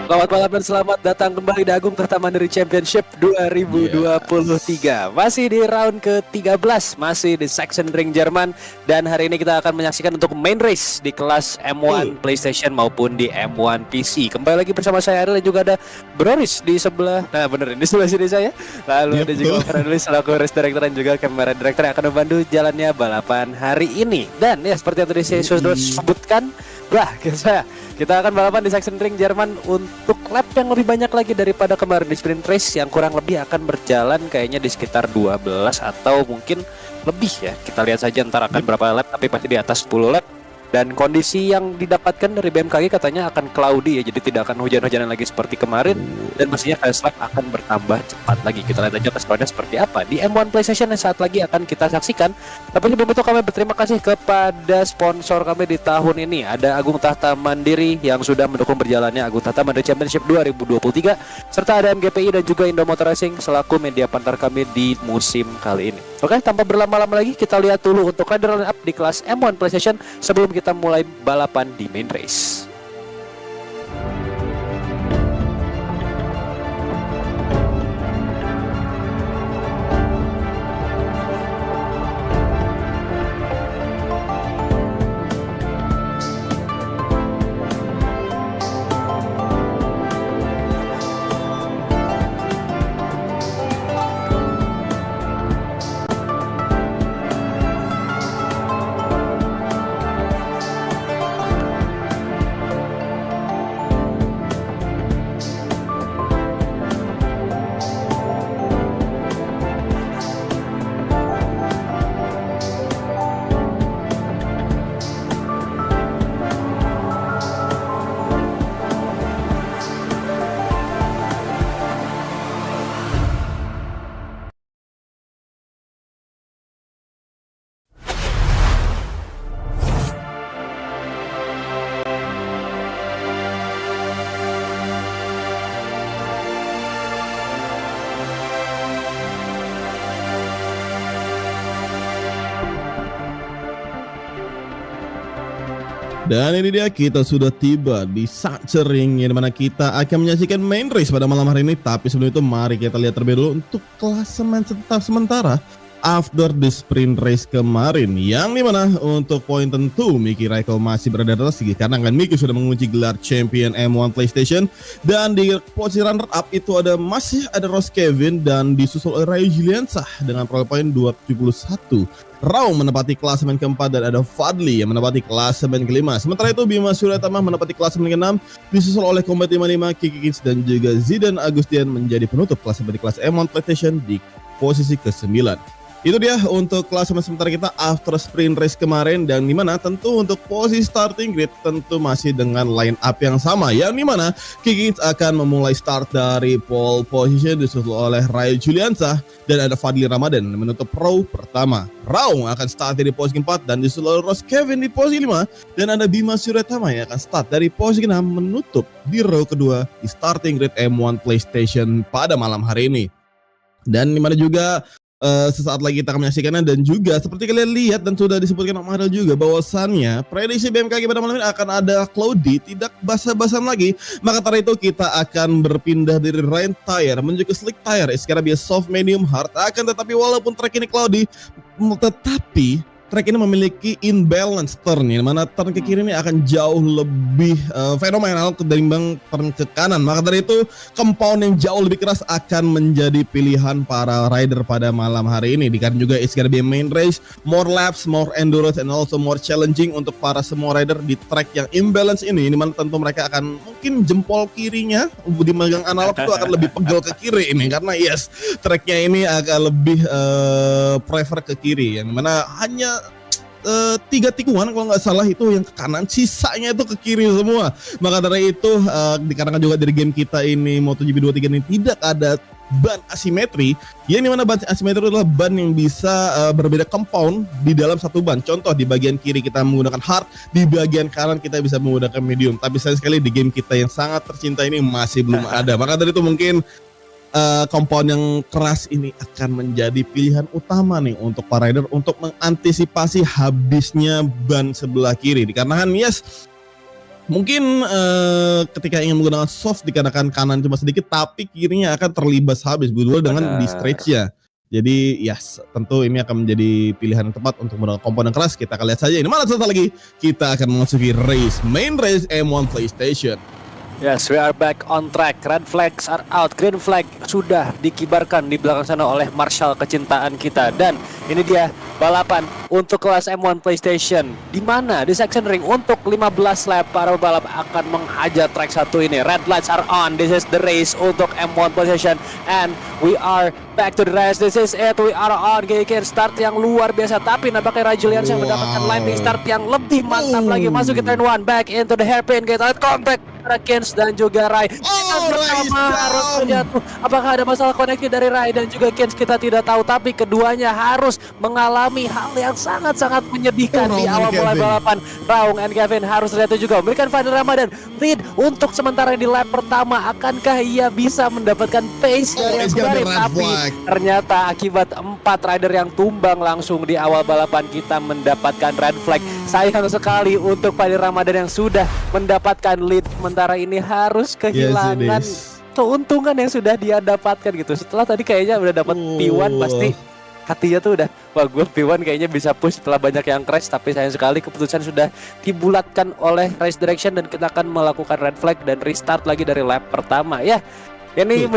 Selamat malam dan selamat datang kembali di Agung Tirta Mandiri Championship 2023. Masih di round ke-13, masih di Sachsen Ring Jerman. Dan hari ini kita akan menyaksikan untuk main race di kelas M1 PlayStation maupun di M1 PC. Kembali lagi bersama saya Ariel dan juga ada Broris di sebelah, nah benerin di sebelah sini saya. Lalu ada juga Fredly selaku race director dan juga kamera director yang akan membantu jalannya balapan hari ini. Dan ya seperti yang tadi saya sudah sebutkan, kita akan balapan di Sachsen Ring Jerman untuk lap yang lebih banyak lagi daripada kemarin di sprint race yang kurang lebih akan berjalan kayaknya di sekitar 12 atau mungkin lebih ya. Kita lihat saja ntar akan berapa lap, tapi pasti di atas 10 lap. Dan kondisi yang didapatkan dari BMKG katanya akan cloudy ya, jadi tidak akan hujan-hujanan lagi seperti kemarin. Dan pastinya fast lap akan bertambah cepat lagi. Kita lihat aja keseruannya seperti apa di M1 PlayStation yang saat lagi akan kita saksikan. Tapi sebelum itu kami berterima kasih kepada sponsor kami di tahun ini. Ada Agung Tirta Mandiri yang sudah mendukung berjalannya Agung Tirta Mandiri Championship 2023. Serta ada MGPI dan juga Indo Motor Racing selaku media partner kami di musim kali ini. Oke, tanpa berlama-lama lagi kita lihat dulu untuk rider line up di kelas M1 PlayStation sebelum kita mulai balapan di main race. Dan ini dia, kita sudah tiba di Sachsen Ring yang dimana kita akan menyaksikan main race pada malam hari ini. Tapi sebelum itu mari kita lihat terlebih dulu untuk klasemen sementara after the sprint race kemarin, yang dimana untuk poin tentu Miki Raikkonen masih berada di atas karena kan Miki sudah mengunci gelar champion M1 PlayStation. Dan di posisi runner up itu masih ada Ross Kevin dan disusul oleh Ray Juliansyah dengan perolehan poin 271. Raum menempati klasemen keempat dan ada Fadli yang menempati klasemen kelima. Sementara itu Bima Suryatama menempati klasemen keenam, disusul oleh Combat 55, Kiki Kids dan juga Zidan Agustian menjadi penutup klasemen di kelas M1 PlayStation di posisi ke-9. Itu dia untuk klasemen sementara kita after sprint race kemarin, dan dimana tentu untuk posisi starting grid tentu masih dengan line up yang sama, yang dimana Kiki akan memulai start dari pole position disusul oleh Ray Juliansyah dan ada Fadli Ramadan menutup row pertama. Raung akan start dari posisi keempat dan disusul oleh Ross Kevin di posisi 5, dan ada Bima Suryatama yang akan start dari posisi ke-6 menutup di row kedua di starting grid M1 PlayStation pada malam hari ini. Dan dimana juga sesaat lagi kita akan menyaksikannya, dan juga seperti kalian lihat dan sudah disebutkan Om Ariel juga bahwasannya prediksi BMKG pada malam ini akan ada cloudy, tidak basah-basahan lagi. Maka karena itu kita akan berpindah dari rain tire menuju ke slick tire. Sekarang biasa soft, medium, hard. Akan tetapi walaupun track ini cloudy, tetapi track ini memiliki imbalance turn, yang mana turn ke kiri ini akan jauh lebih fenomenal ketimbang turn ke kanan. Maka dari itu compound yang jauh lebih keras akan menjadi pilihan para rider pada malam hari ini. Dikarenakan juga it's gonna be a main race, more laps, more endurance, and also more challenging untuk para semua rider di track yang imbalance ini. Ini mana tentu mereka akan mungkin jempol kirinya di megang analog itu akan lebih pegel ke kiri ini, karena yes, tracknya ini akan lebih prefer ke kiri, yang mana hanya 3 tikungan kalau nggak salah itu yang ke kanan, sisanya itu ke kiri semua. Maka dari itu dikarenakan juga dari game kita ini MotoGP 23 ini tidak ada ban asimetri, yang dimana ban asimetri adalah ban yang bisa berbeda compound di dalam satu ban. Contoh di bagian kiri kita menggunakan hard, di bagian kanan kita bisa menggunakan medium. Tapi sayang sekali di game kita yang sangat tercinta ini masih belum ada. Maka dari itu mungkin compound yang keras ini akan menjadi pilihan utama nih untuk para rider untuk mengantisipasi habisnya ban sebelah kiri. Dikarenakan yes, Mungkin ketika ingin menggunakan soft dikarenakan kanan cuma sedikit, tapi kirinya akan terlibas habis berdua dengan di stretch-nya. Jadi yes, tentu ini akan menjadi pilihan yang tepat untuk menggunakan komponen keras. Kita akan lihat saja ini mana sebentar lagi kita akan memasuki main race M1 PlayStation. Yes, we are back on track. Red flags are out, green flag sudah dikibarkan di belakang sana oleh Marshall kecintaan kita. Dan ini dia balapan untuk kelas M1 PlayStation. Di mana di section ring untuk 15 lap para balap akan menghajar track satu ini. Red lights are on. This is the race untuk M1 PlayStation and we are back to the race. This is it. We are on. GK start yang luar biasa, tapi nampaknya Rajulian yang mendapatkan landing start yang lebih mantap lagi. Masuk ke turn 1, back into the hairpin. Kita lihat contact Kens dan juga Rai. Pertama harus terjatuh. Apakah ada masalah koneksi dari Rai dan juga Kens, kita tidak tahu, tapi keduanya harus mengalami hal yang sangat-sangat menyedihkan di awal mulai balapan. Raung and Kevin harus terjatuh juga, memberikan Fadil Ramadan lead untuk sementara di lap pertama. Akankah ia bisa mendapatkan pace dari Asgari? Tapi ternyata akibat 4 rider yang tumbang langsung di awal balapan, kita mendapatkan red flag. Sayang sekali untuk Fadil Ramadan yang sudah mendapatkan lead, sementara ini harus kehilangan keuntungan yang sudah dia dapatkan gitu. Setelah tadi kayaknya udah dapat P1, pasti hatinya tuh udah, wah gue P1 kayaknya bisa push setelah banyak yang crash. Tapi sayang sekali keputusan sudah dibulatkan oleh race direction dan kita akan melakukan red flag dan restart lagi dari lap pertama ya. Ini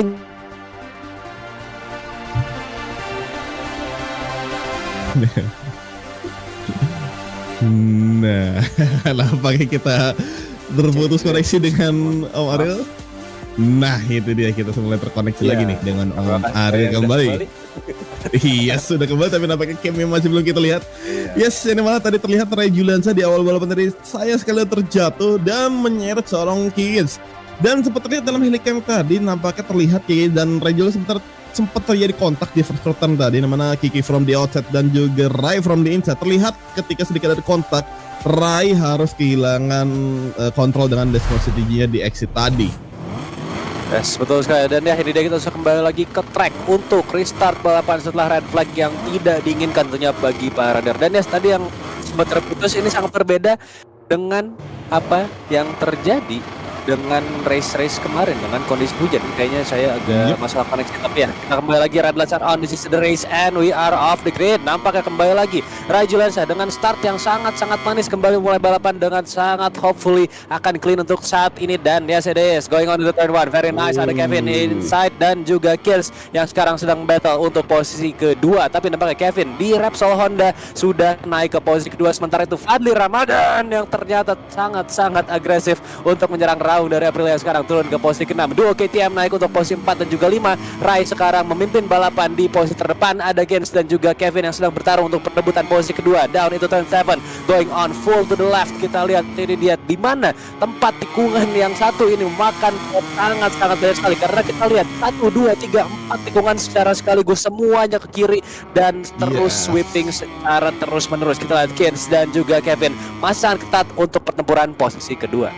nah, nampaknya kita terputus koneksi dengan Om Ariel. Nah itu dia, kita mulai terkoneksi lagi nih dengan Om Ariel kembali. Iya sudah kembali, tapi nampaknya camnya masih belum kita lihat. Yes, ini malah tadi terlihat Ray Juliansa di awal balapan tadi saya sekali terjatuh dan menyeret seorang Kids. Dan sempat terlihat dalam helicam tadi nampaknya terlihat Kids dan Ray Juliansa sempat terjadi kontak di first turn tadi, namanya Kiki from the outside dan juga Rai from the inside. Terlihat ketika sedikit ada kontak, Rai harus kehilangan kontrol dengan Desmond strateginya di exit tadi. Yes, betul sekali. Dan ya ini dia, kita bisa kembali lagi ke track untuk restart balapan setelah red flag yang tidak diinginkan tentunya bagi para rider. Dan ya tadi yang sempat terputus ini sangat berbeda dengan apa yang terjadi dengan race kemarin dengan kondisi hujan. Kayaknya saya agak masalah koneksi, tapi ya kita kembali lagi. Red lights are on, this is the race and we are off the grid. Nampaknya kembali lagi Rajulansa dengan start yang sangat-sangat manis, kembali mulai balapan dengan sangat hopefully akan clean untuk saat ini. Dan yes it is going on to the third one, very nice. Ada Kevin inside dan juga Kills yang sekarang sedang battle untuk posisi kedua, tapi nampaknya Kevin di Repsol Honda sudah naik ke posisi kedua. Sementara itu Fadli Ramadan yang ternyata sangat-sangat agresif untuk menyerang dari Aprilia sekarang turun ke posisi ke-6. Duo KTM naik untuk posisi 4 dan juga 5. Rai sekarang memimpin balapan di posisi terdepan. Ada Gens dan juga Kevin yang sedang bertarung untuk perebutan posisi kedua. Down itu turn 7, going on full to the left. Kita lihat ini dia di mana tempat tikungan yang satu ini memakan sangat-sangat banyak sekali, karena kita lihat 1, 2, 3, 4 tikungan secara sekaligus semuanya ke kiri dan terus sweeping secara terus-menerus. Kita lihat Gens dan juga Kevin masih sangat ketat untuk pertempuran posisi kedua.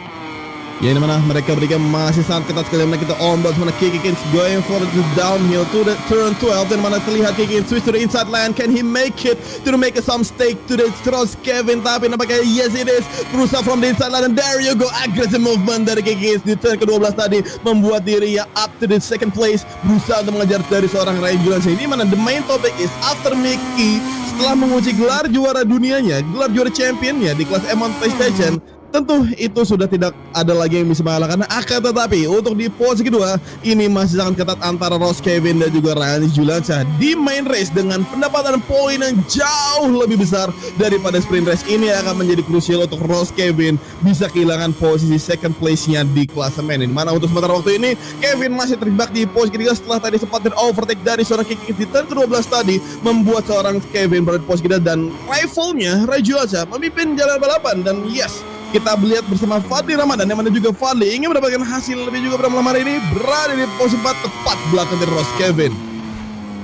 Ya, ini mana mereka berikan masih sangat ketat sekali. Mana kita on board, mana Kiki Kins going for the downhill to the turn 12. Dan mana terlihat Kiki Kins switch to the inside line. Can he make it to make some stake to the cross Kevin? Tapi nampaknya yes it is. Berusaha from the inside line, and there you go, aggressive movement dari Kiki Kins di turn ke-12 tadi, membuat dirinya up to the second place, berusaha untuk mengejar dari seorang Ray Juliansa. Ini mana the main topic is after Mickey setelah menguji gelar juara dunianya, gelar juara championnya di kelas M1 PlayStation, tentu itu sudah tidak ada lagi yang bisa mengalahkan. Akan tetapi untuk di posisi kedua ini masih sangat ketat antara Ross Kevin dan juga Ryan Juliansa di main race dengan pendapatan poin yang jauh lebih besar daripada sprint race. Ini akan menjadi krusial untuk Ross Kevin bisa kehilangan posisi second place-nya di klasemen. Di mana untuk sementara waktu ini Kevin masih terjebak di posisi ketiga setelah tadi sempat overtake dari seorang Kiki di turn ke-12 tadi, membuat seorang Kevin berada di posisi ketiga dan rivalnya Ryan Juliansa memimpin jalan balapan. Dan yes, kita melihat bersama Fadli Ramadan yang mana juga Fadli ingin mendapatkan hasil lebih juga pada malam hari ini, berada di posisi 4 tepat belakang dari Ross Kevin.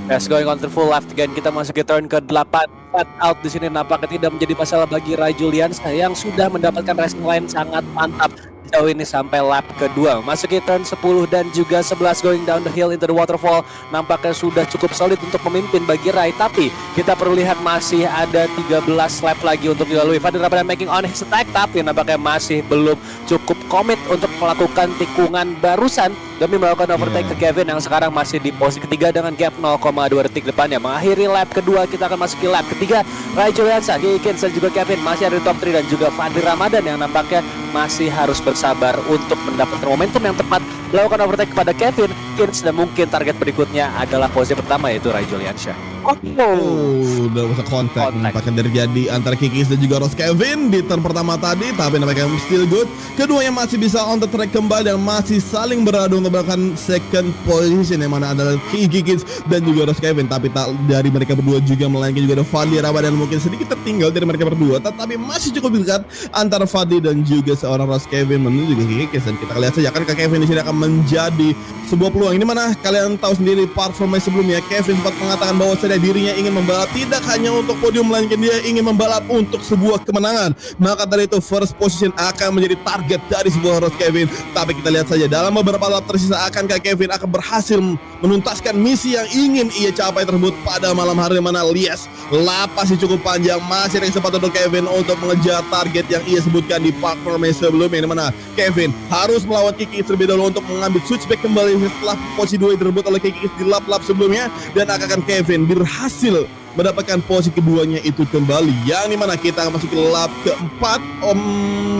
Yes, going on to full left again. Kita masuk ke turn ke-8. Flat out di sini nampaknya tidak menjadi masalah bagi Ray Juliansa yang sudah mendapatkan racing line sangat mantap sejauh ini sampai lap kedua. Masuki turn 10 dan juga 11 going down the hill into the waterfall. Nampaknya sudah cukup solid untuk memimpin bagi Rai. Tapi kita perlu lihat masih ada 13 lap lagi untuk dilalui. Fadil Ramadan making on his attack, tapi nampaknya masih belum cukup komit untuk melakukan tikungan barusan demi melakukan overtake ke Kevin yang sekarang masih di posisi ketiga dengan gap 0,2 detik depannya. Mengakhiri lap kedua, kita akan masuki lap ketiga. Rai Juliansa, Kins dan juga Kevin masih ada di top 3 dan juga Fadil Ramadan yang nampaknya masih harus bersabar untuk mendapatkan momentum yang tepat melakukan overtake kepada Kevin, Kins, dan mungkin target berikutnya adalah posisi pertama yaitu Rai Juliansyah. Udah usah kontak nampaknya terjadi antara Kikis dan juga Ross Kevin di turn pertama tadi, tapi nampaknya still good. Keduanya masih bisa on the track kembali dan masih saling beradu untuk melakukan second position yang mana adalah Kikis dan juga Ross Kevin. Tapi tak dari mereka berdua juga melainkan juga ada Fadli Ramadan mungkin sedikit tertinggal dari mereka berdua, tetapi masih cukup dekat antara Fadli dan juga seorang Ross Kevin menuju ke Kikis. Dan kita lihat saja kan Kevin di sini akan menjadi sebuah peluang. Ini mana kalian tahu sendiri performa sebelumnya Kevin sempat mengatakan bahwa dirinya ingin membalap tidak hanya untuk podium, melainkan dia ingin membalap untuk sebuah kemenangan. Maka dari itu first position akan menjadi target dari sebuah Ross Kevin. Tapi kita lihat saja dalam beberapa lap tersisa akankah Kevin akan berhasil menuntaskan misi yang ingin ia capai tersebut pada malam hari, mana lias lap masih cukup panjang, masih ada kesempatan untuk Kevin untuk mengejar target yang ia sebutkan di performa sebelumnya, di mana Kevin harus melawan Kiki terlebih dahulu untuk mengambil switchback kembali setelah posisi 2 direbut oleh Kiki di lap-lap sebelumnya, dan akan Kevin berhasil mendapatkan posisi keduanya itu kembali, yang dimana kita akan masuk ke lap keempat.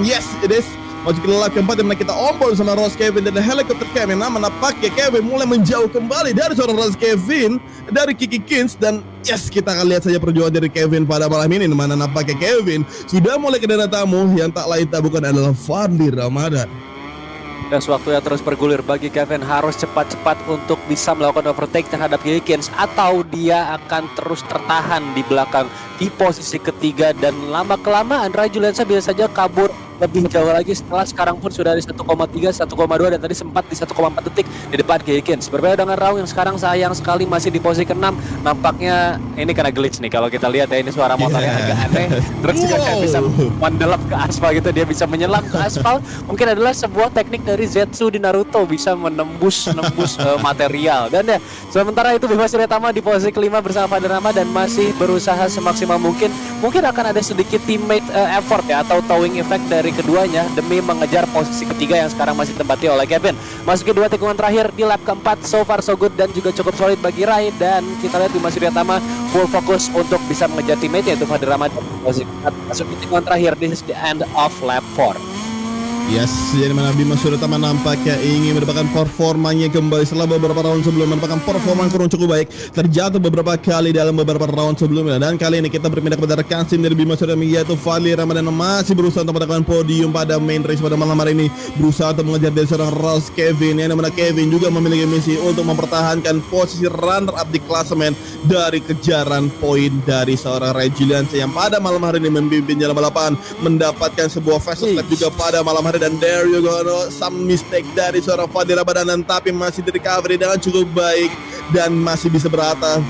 Yes it is, masuk ke lap keempat dimana kita onboard sama Ross Kevin dan helikopter cam yang nampaknya Kevin mulai menjauh kembali dari seorang Ross Kevin dari Kiki Kins. Dan yes, kita akan lihat saja perjuangan dari Kevin pada malam ini, dimana nampaknya Kevin sudah mulai kedatangan tamu yang tak lain tak bukan adalah Fadli Ramadan. Dan waktunya terus bergulir bagi Kevin, harus cepat-cepat untuk bisa melakukan overtake terhadap Kins, atau dia akan terus tertahan di belakang di posisi ketiga, dan lama-kelamaan Rai Juliansyah bisa saja kabur lebih jauh lagi setelah sekarang pun sudah di 1,3, 1,2 dan tadi sempat di 1,4 detik di depan Kins. Berbeda dengan Raung yang sekarang sayang sekali masih di posisi ke-6. Nampaknya ini karena glitch nih kalau kita lihat ya, ini suara motornya agak aneh. Terus juga kayak bisa mendelap ke aspal gitu, dia bisa menyelam ke aspal. Mungkin adalah sebuah teknik dari Zetsu di Naruto, bisa menembus material. Dan ya, sementara itu Bima Suryatama di posisi ke-5 bersama Fadil Ramadan dan masih berusaha semaksimal mungkin. Mungkin akan ada sedikit teammate effort ya, atau towing effect dari keduanya demi mengejar posisi ketiga yang sekarang masih ditempati oleh Kevin. Masuki 2 tikungan terakhir di lap keempat, so far so good dan juga cukup solid bagi Rai. Dan kita lihat Bima Suryatama full fokus untuk bisa mengejar teammate yaitu Fadil Ramadan. Masuki tikungan terakhir, this is the end of lap 4. Yes, jadi mana Bima Suryatama nampaknya ingin mendapatkan performanya kembali setelah beberapa round sebelumnya mendapatkan performa yang kurang cukup baik, terjatuh beberapa kali dalam beberapa round sebelumnya. Dan kali ini kita berpindah kepada rekan tim dari Bima Suryatama yaitu Fadli Ramadan, masih berusaha untuk mendapatkan podium pada main race pada malam hari ini, berusaha untuk mengejar dari seorang Ross Kevin, yang dimana Kevin juga memiliki misi untuk mempertahankan posisi runner up di klasemen dari kejaran poin dari seorang Rai Juliansyah yang pada malam hari ini memimpin jalan balapan, mendapatkan sebuah fast lap juga pada malam hari. Dan there you go, some mistake dari seorang Fadli Ramadan, tapi masih di recovery dengan cukup baik dan masih bisa berada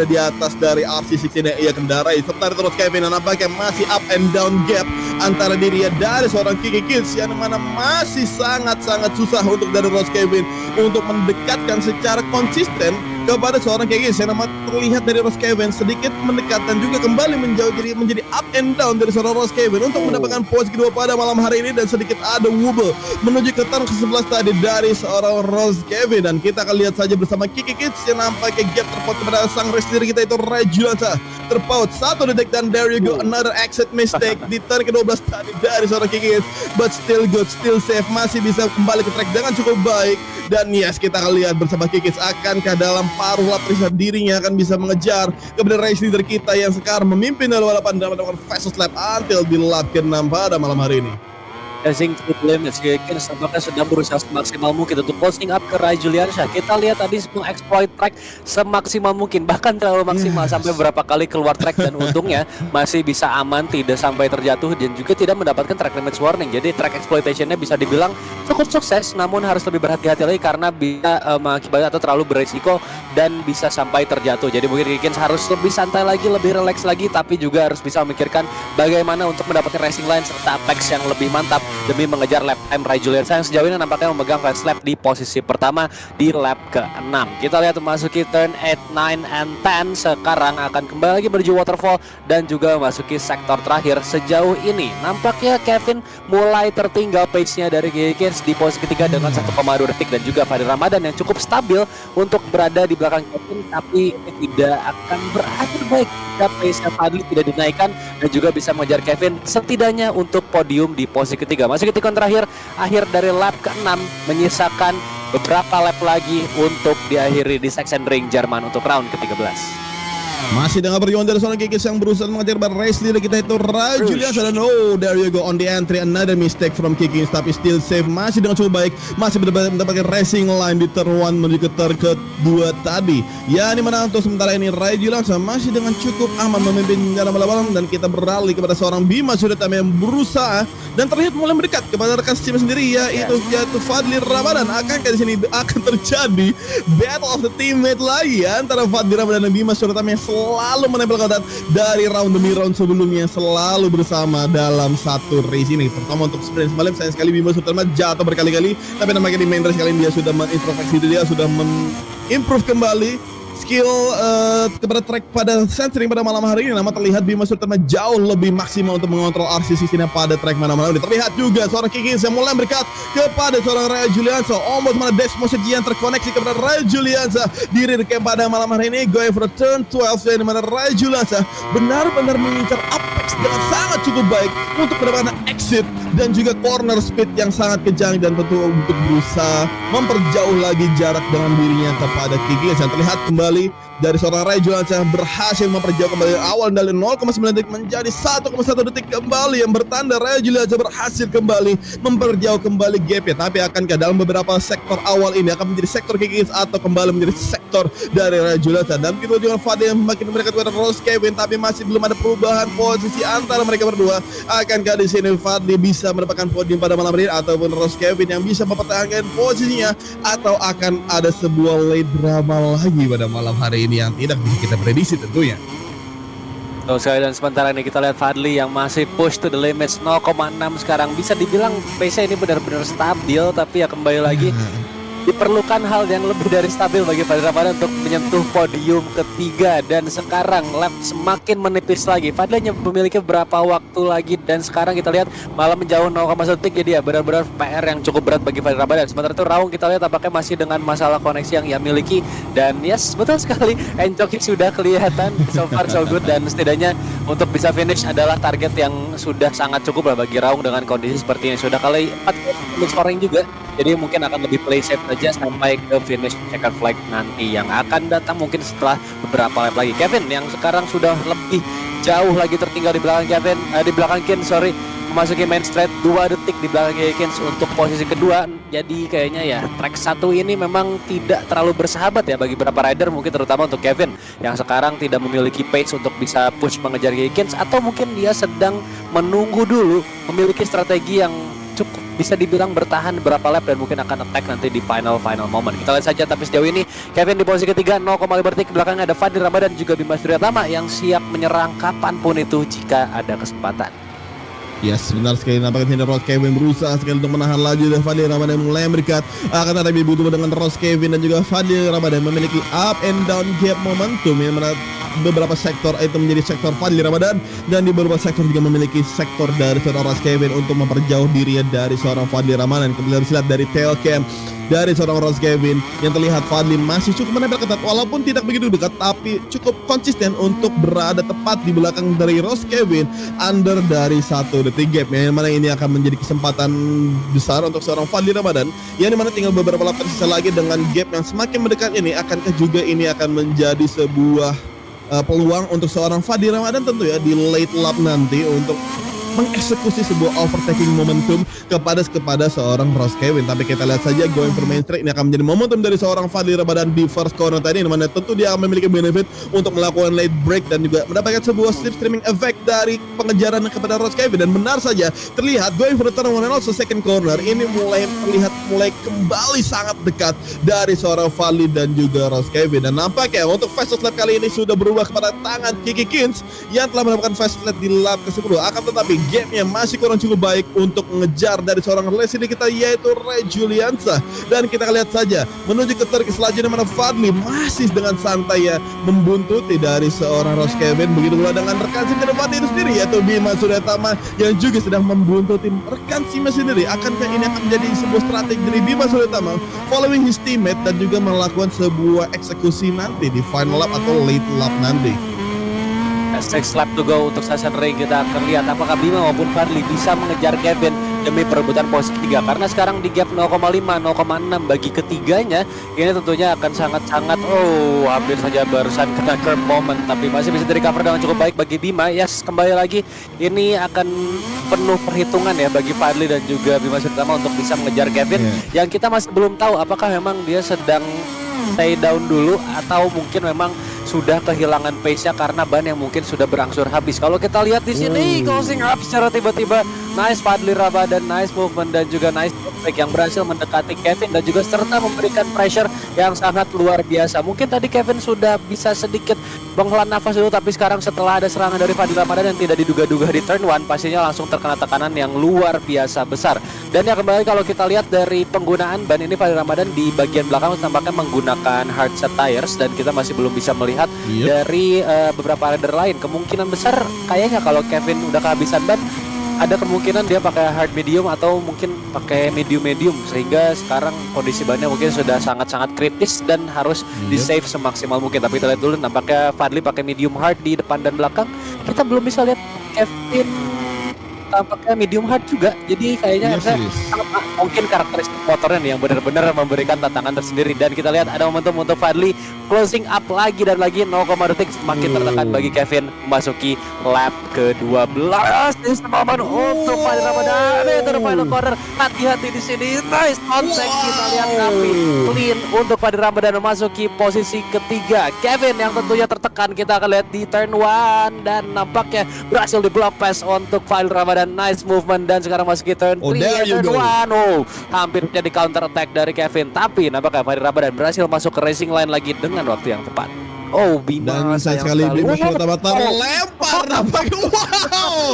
di atas dari RC16 yang ia kendarai. Sementara terus Kevin nampaknya masih up and down gap antara dirinya dari seorang Kiki Kins, yang mana masih sangat-sangat susah untuk dari Ross Kevin untuk mendekatkan secara konsisten kepada seorang Kiki Kins, yang terlihat dari Ross Kevin sedikit mendekat dan juga kembali menjauh, jadi menjadi up and down dari seorang Ross Kevin untuk mendapatkan posisi kedua pada malam hari ini. Dan sedikit ada wobble menuju ke turn ke-11 tadi dari seorang Ross Kevin. Dan kita akan lihat saja bersama Kiki Kins yang nampaknya gap terpaut kepada sang race leader kita itu Rai Juliansyah, terpaut 1 detik. Dan there you go, another exit mistake di turn ke-12 tadi dari seorang Kiki Kins, but still good, still safe, masih bisa kembali ke track dengan cukup baik. Dan yes, kita akan lihat bersama Kiki Kins akankah dalam paruh lap tersisa dirinya akan bisa mengejar kepada race leader kita yang sekarang memimpin dalam balapan dan mendapatkan fastest lap until di lap ke-6 pada malam hari ini. Racing to the limits, Kins tampaknya sedang berusaha semaksimal mungkin untuk posting up ke Rai Juliansyah. Kita lihat tadi mengeksploit track semaksimal mungkin, bahkan terlalu maksimal sampai beberapa kali keluar track, dan untungnya masih bisa aman, tidak sampai terjatuh dan juga tidak mendapatkan track limits warning. Jadi track exploitationnya bisa dibilang cukup sukses, namun harus lebih berhati-hati lagi karena bisa mengakibatkan atau terlalu beresiko dan bisa sampai terjatuh. Jadi mungkin Kins harus lebih santai lagi, lebih relax lagi, tapi juga harus bisa memikirkan bagaimana untuk mendapatkan racing line serta apex yang lebih mantap demi mengejar lap time Rai Juliansa yang sejauh ini nampaknya memegang fast lap di posisi pertama di lap ke-6. Kita lihat memasuki turn 8, 9, and 10. Sekarang akan kembali lagi menuju waterfall dan juga memasuki sektor terakhir. Sejauh ini nampaknya Kevin mulai tertinggal pace-nya dari Gekins di posisi ketiga dengan 1,2 detik dan juga Fadil Ramadan yang cukup stabil untuk berada di belakang Kevin, tapi ini tidak akan berakhir baik jika pace-nya Fadil tidak dinaikkan dan juga bisa mengejar Kevin setidaknya untuk podium di posisi ketiga. Masih tikungan terakhir, akhir dari lap ke-6, menyisakan beberapa lap lagi untuk diakhiri di Sachsenring Jerman untuk round ke-13. Masih dengan perjuangan dari seorang Kikis yang berusaha mengejar race leader kita itu Rai Juliansa, dan oh there you go on the entry, another mistake from Kikis, tapi still safe, masih dengan cukup baik, masih mendapatkan racing line di turn 1 menuju ke turn kedua tadi. Ya, ini mana untuk sementara ini Rai Juliansa masih dengan cukup aman memimpin dalam balapan, dan kita beralih kepada seorang Bima Suryatama yang berusaha dan terlihat mulai mendekat kepada rekan tim sendiri, yaitu Fadli Ramadan. Akankah di sini akan terjadi battle of the teammate lagi ya, antara Fadli Ramadan dan Bima Suryatama yang selalu menempel kotak dari round demi round sebelumnya, selalu bersama dalam satu race ini. Pertama untuk sprint semalam sayang sekali Bima Suryatama jatuh berkali-kali, tapi nampaknya di main race kali ini dia sudah mengintrospeksi diri, dia sudah improve kembali skill kepada track pada Sachsenring pada malam hari ini. Nama terlihat Bima Suryatama jauh lebih maksimal untuk mengontrol RC sistemnya pada track malam ini. Terlihat juga seorang Kikis yang mulai berdekat kepada seorang Rai Juliansa. Almost mana Desmos yang terkoneksi kepada Rai Juliansa diri kepada malam hari ini. Going for a turn 12 di mana Rai Juliansa benar-benar mengincar apex dengan sangat cukup baik untuk mendapatkan exit dan juga corner speed yang sangat kejang, dan tentu untuk berusaha memperjauh lagi jarak dengan dirinya kepada Kikis yang terlihat kembali dari seorang Rai Juliansa berhasil memperjauh kembali awal dari 0,9 detik menjadi 1,1 detik kembali, yang bertanda Rai Juliansa berhasil kembali memperjauh kembali gap-nya. Tapi akankah dalam beberapa sektor awal ini akan menjadi sektor Kikis atau kembali menjadi sektor dari Rai Juliansa? Dan kita juga Fadil makin mendekat kepada Rose Kevin, tapi masih belum ada perubahan posisi antara mereka berdua. Akankah di sini Fadil bisa mendapatkan podium pada malam ini, ataupun Rose Kevin yang bisa mempertahankan posisinya, atau akan ada sebuah late drama lagi pada malam hari ini yang tidak bisa kita prediksi tentunya. Dan sementara ini kita lihat Fadli yang masih push to the limits 0,6 sekarang. Bisa dibilang pace ini benar-benar stabil, tapi ya kembali lagi diperlukan hal yang lebih dari stabil bagi Fadli Ramadan untuk menyentuh podium ketiga. Dan sekarang lap semakin menipis lagi. Fadli hanya memiliki beberapa waktu lagi, dan sekarang kita lihat malah menjauh 0,1 detik. Jadi ya benar-benar PR yang cukup berat bagi Fadli Ramadan. Sementara itu Raung kita lihat tampaknya masih dengan masalah koneksi yang ia miliki, dan yes, betul sekali Encoki sudah kelihatan so far so good, dan setidaknya untuk bisa finish adalah target yang sudah sangat cukup lah bagi Raung dengan kondisi seperti ini. Sudah kali 4 scoring juga, jadi mungkin akan lebih play safe saja sampai ke finish checkered flag nanti yang akan datang mungkin setelah beberapa lap lagi. Kevin yang sekarang sudah lebih jauh lagi tertinggal di belakang Kins, memasuki main straight 2 detik di belakang Kins untuk posisi kedua. Jadi kayaknya ya track 1 ini memang tidak terlalu bersahabat ya bagi beberapa rider, mungkin terutama untuk Kevin yang sekarang tidak memiliki pace untuk bisa push mengejar Kins, atau mungkin dia sedang menunggu dulu, memiliki strategi yang cukup bisa dibilang bertahan beberapa lap dan mungkin akan attack nanti di final moment. Kita lihat saja, tapi sejauh ini Kevin di posisi ketiga 0,5 detik, belakangnya ada Fadli Ramadan dan juga Bima Suryatama yang siap menyerang kapanpun itu jika ada kesempatan. Yes, benar sekali. Nampaknya Rose Kevin berusaha sekali untuk menahan laju dan Fadli Ramadan mulai mendekat. Akan tetapi butuh dengan Rose Kevin dan juga Fadli Ramadan memiliki up and down gap momentum, yang mana beberapa sektor itu menjadi sektor Fadli Ramadan, dan di beberapa sektor juga memiliki sektor dari seorang Rose Kevin untuk memperjauh dirinya dari seorang Fadli Ramadan. Kemudian bisa lihat dari tail cam dari seorang Rose Kevin yang terlihat Fadli masih cukup menempel ketat, walaupun tidak begitu dekat, tapi cukup konsisten untuk berada tepat di belakang dari Rose Kevin, under dari 1 detik gap, yang mana ini akan menjadi kesempatan besar untuk seorang Fadli Ramadan, yang dimana tinggal beberapa lap tersisa lagi. Dengan gap yang semakin mendekat ini, akankah juga ini akan menjadi sebuah peluang untuk seorang Fadli Ramadan tentu ya di late lap nanti untuk mengeksekusi sebuah overtaking momentum kepada seorang Rose Kevin. Tapi kita lihat saja going for main straight ini akan menjadi momentum dari seorang Fadli Ramadan di first corner tadi, dimana tentu dia akan memiliki benefit untuk melakukan late break dan juga mendapatkan sebuah slipstreaming effect dari pengejaran kepada Rose Kevin. Dan benar saja terlihat going for the turn one and also second corner ini mulai kembali sangat dekat dari seorang Fadli dan juga Rose Kevin. Dan nampaknya untuk fast lap kali ini sudah berubah kepada tangan Kiki Kins yang telah melakukan fast lap di lap ke-10. Akan tetapi gamenya masih kurang cukup baik untuk mengejar dari seorang legend kita yaitu Ray Juliansa. Dan kita lihat saja menuju ke turret selanjutnya mana Fadli masih dengan santai ya membuntuti dari seorang Rose Kevin. Begitu pula dengan rekan sim dari Fadli itu sendiri yaitu Bima Suryatama yang juga sedang membuntuti rekan simnya sendiri. Akankah ini akan menjadi sebuah strategi dari Bima Suryatama following his teammate dan juga melakukan sebuah eksekusi nanti di final lap atau late lap nanti? 6 lap to go untuk Sasan Ring. Kita akan lihat apakah Bima maupun Fadli bisa mengejar Kevin demi perebutan posisi ketiga, karena sekarang di gap 0,5 0,6 bagi ketiganya. Ini tentunya akan sangat-sangat hampir saja barusan kena curb moment, tapi masih bisa di cover dengan cukup baik bagi Bima. Yes, kembali lagi ini akan penuh perhitungan ya bagi Fadli dan juga Bima Suryatama untuk bisa mengejar Kevin yang kita masih belum tahu apakah memang dia sedang stay down dulu atau mungkin memang sudah kehilangan pace-nya karena ban yang mungkin sudah berangsur habis. Kalau kita lihat di sini closing up secara tiba-tiba, nice Fadli Ramadan, nice movement dan juga nice break yang berhasil mendekati Kevin dan juga serta memberikan pressure yang sangat luar biasa. Mungkin tadi Kevin sudah bisa sedikit menghela nafas dulu, tapi sekarang setelah ada serangan dari Fadli Ramadan yang tidak diduga-duga di turn 1, pastinya langsung terkena tekanan yang luar biasa besar. Dan yang kembali kalau kita lihat dari penggunaan ban ini, Fadli Ramadan di bagian belakang tampaknya menggunakan hard set tires dan kita masih belum bisa melihat dari beberapa rider lain. Kemungkinan besar kayaknya kalau Kevin udah kehabisan ban, ada kemungkinan dia pakai hard medium atau mungkin pakai medium sehingga sekarang kondisi bannya mungkin sudah sangat-sangat kritis dan harus di save semaksimal mungkin. Tapi kita lihat dulu, nampaknya Fadli pakai medium hard di depan dan belakang. Kita belum bisa lihat Kevin tampaknya medium hard juga, jadi kayaknya mungkin karakteristik motornya nih yang benar-benar memberikan tantangan tersendiri. Dan kita lihat ada momentum untuk Fadli closing up lagi dan lagi 0, detik semakin tertekan bagi Kevin memasuki lap ke-12. Ini momen untuk Fadli Ramadan itu final corner, hati-hati di sini, nice contact. Kita lihat tapi clean untuk Fadli Ramadan memasuki posisi ketiga. Kevin yang tentunya tertekan kita akan lihat di turn 1 dan nampaknya berhasil di block pass untuk Fadli Ramadan. Nice movement dan sekarang masuk ke turn 3 turn 1. Hampir jadi counter attack dari Kevin, tapi nampaknya Fadli Ramadan berhasil masuk ke racing line lagi dengan waktu yang tepat. Bima dan sayang sekali Bima Suryatama terlempar nampaknya.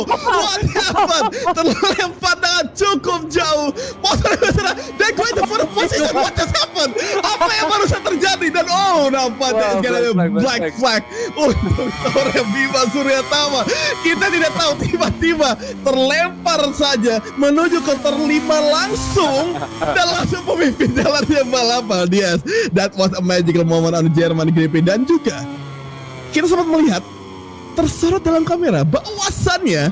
What happened? Terlempar dengan cukup jauh. Motornya they're going to first position. What just happened? Apa yang barusan terjadi? Dan nampaknya black flag untuk seorang Bima Suryatama. Kita tidak tahu, tiba-tiba terlempar saja menuju ke turn 5 langsung dan langsung pemimpin jalannya balapan. Yes, that was a magical moment on German GP. Dan juga kita sempat melihat tersorot dalam kamera bahwasannya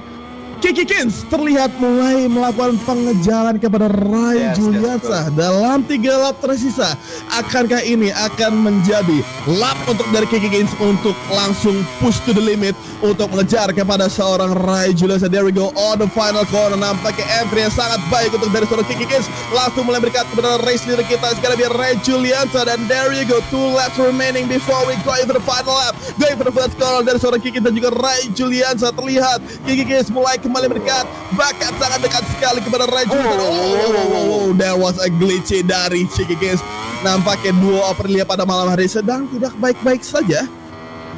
Kiki Kins terlihat mulai melakukan pengejaran kepada Ray Juliansa dalam 3 lap tersisa. Akankah ini akan menjadi lap untuk dari Kiki Kins untuk langsung push to the limit untuk mengejar kepada seorang Ray Juliansa? There we go on the final corner. Nampaknya entry yang sangat baik untuk dari seorang Kiki Kins, langsung mulai berdekat kepada race leader kita sekarang dia Ray Juliansa. Dan there you go, 2 laps remaining before we go into the final lap. Going for the first corner dari seorang Kiki Kins dan juga Ray Juliansa. Terlihat Kiki Kins mulai kembali mendekat, bahkan sangat dekat sekali kepada Ray Juliansa. There was a glitchy dari Kiki Kins. Nampaknya duo Aprilia pada malam hari sedang tidak baik-baik saja.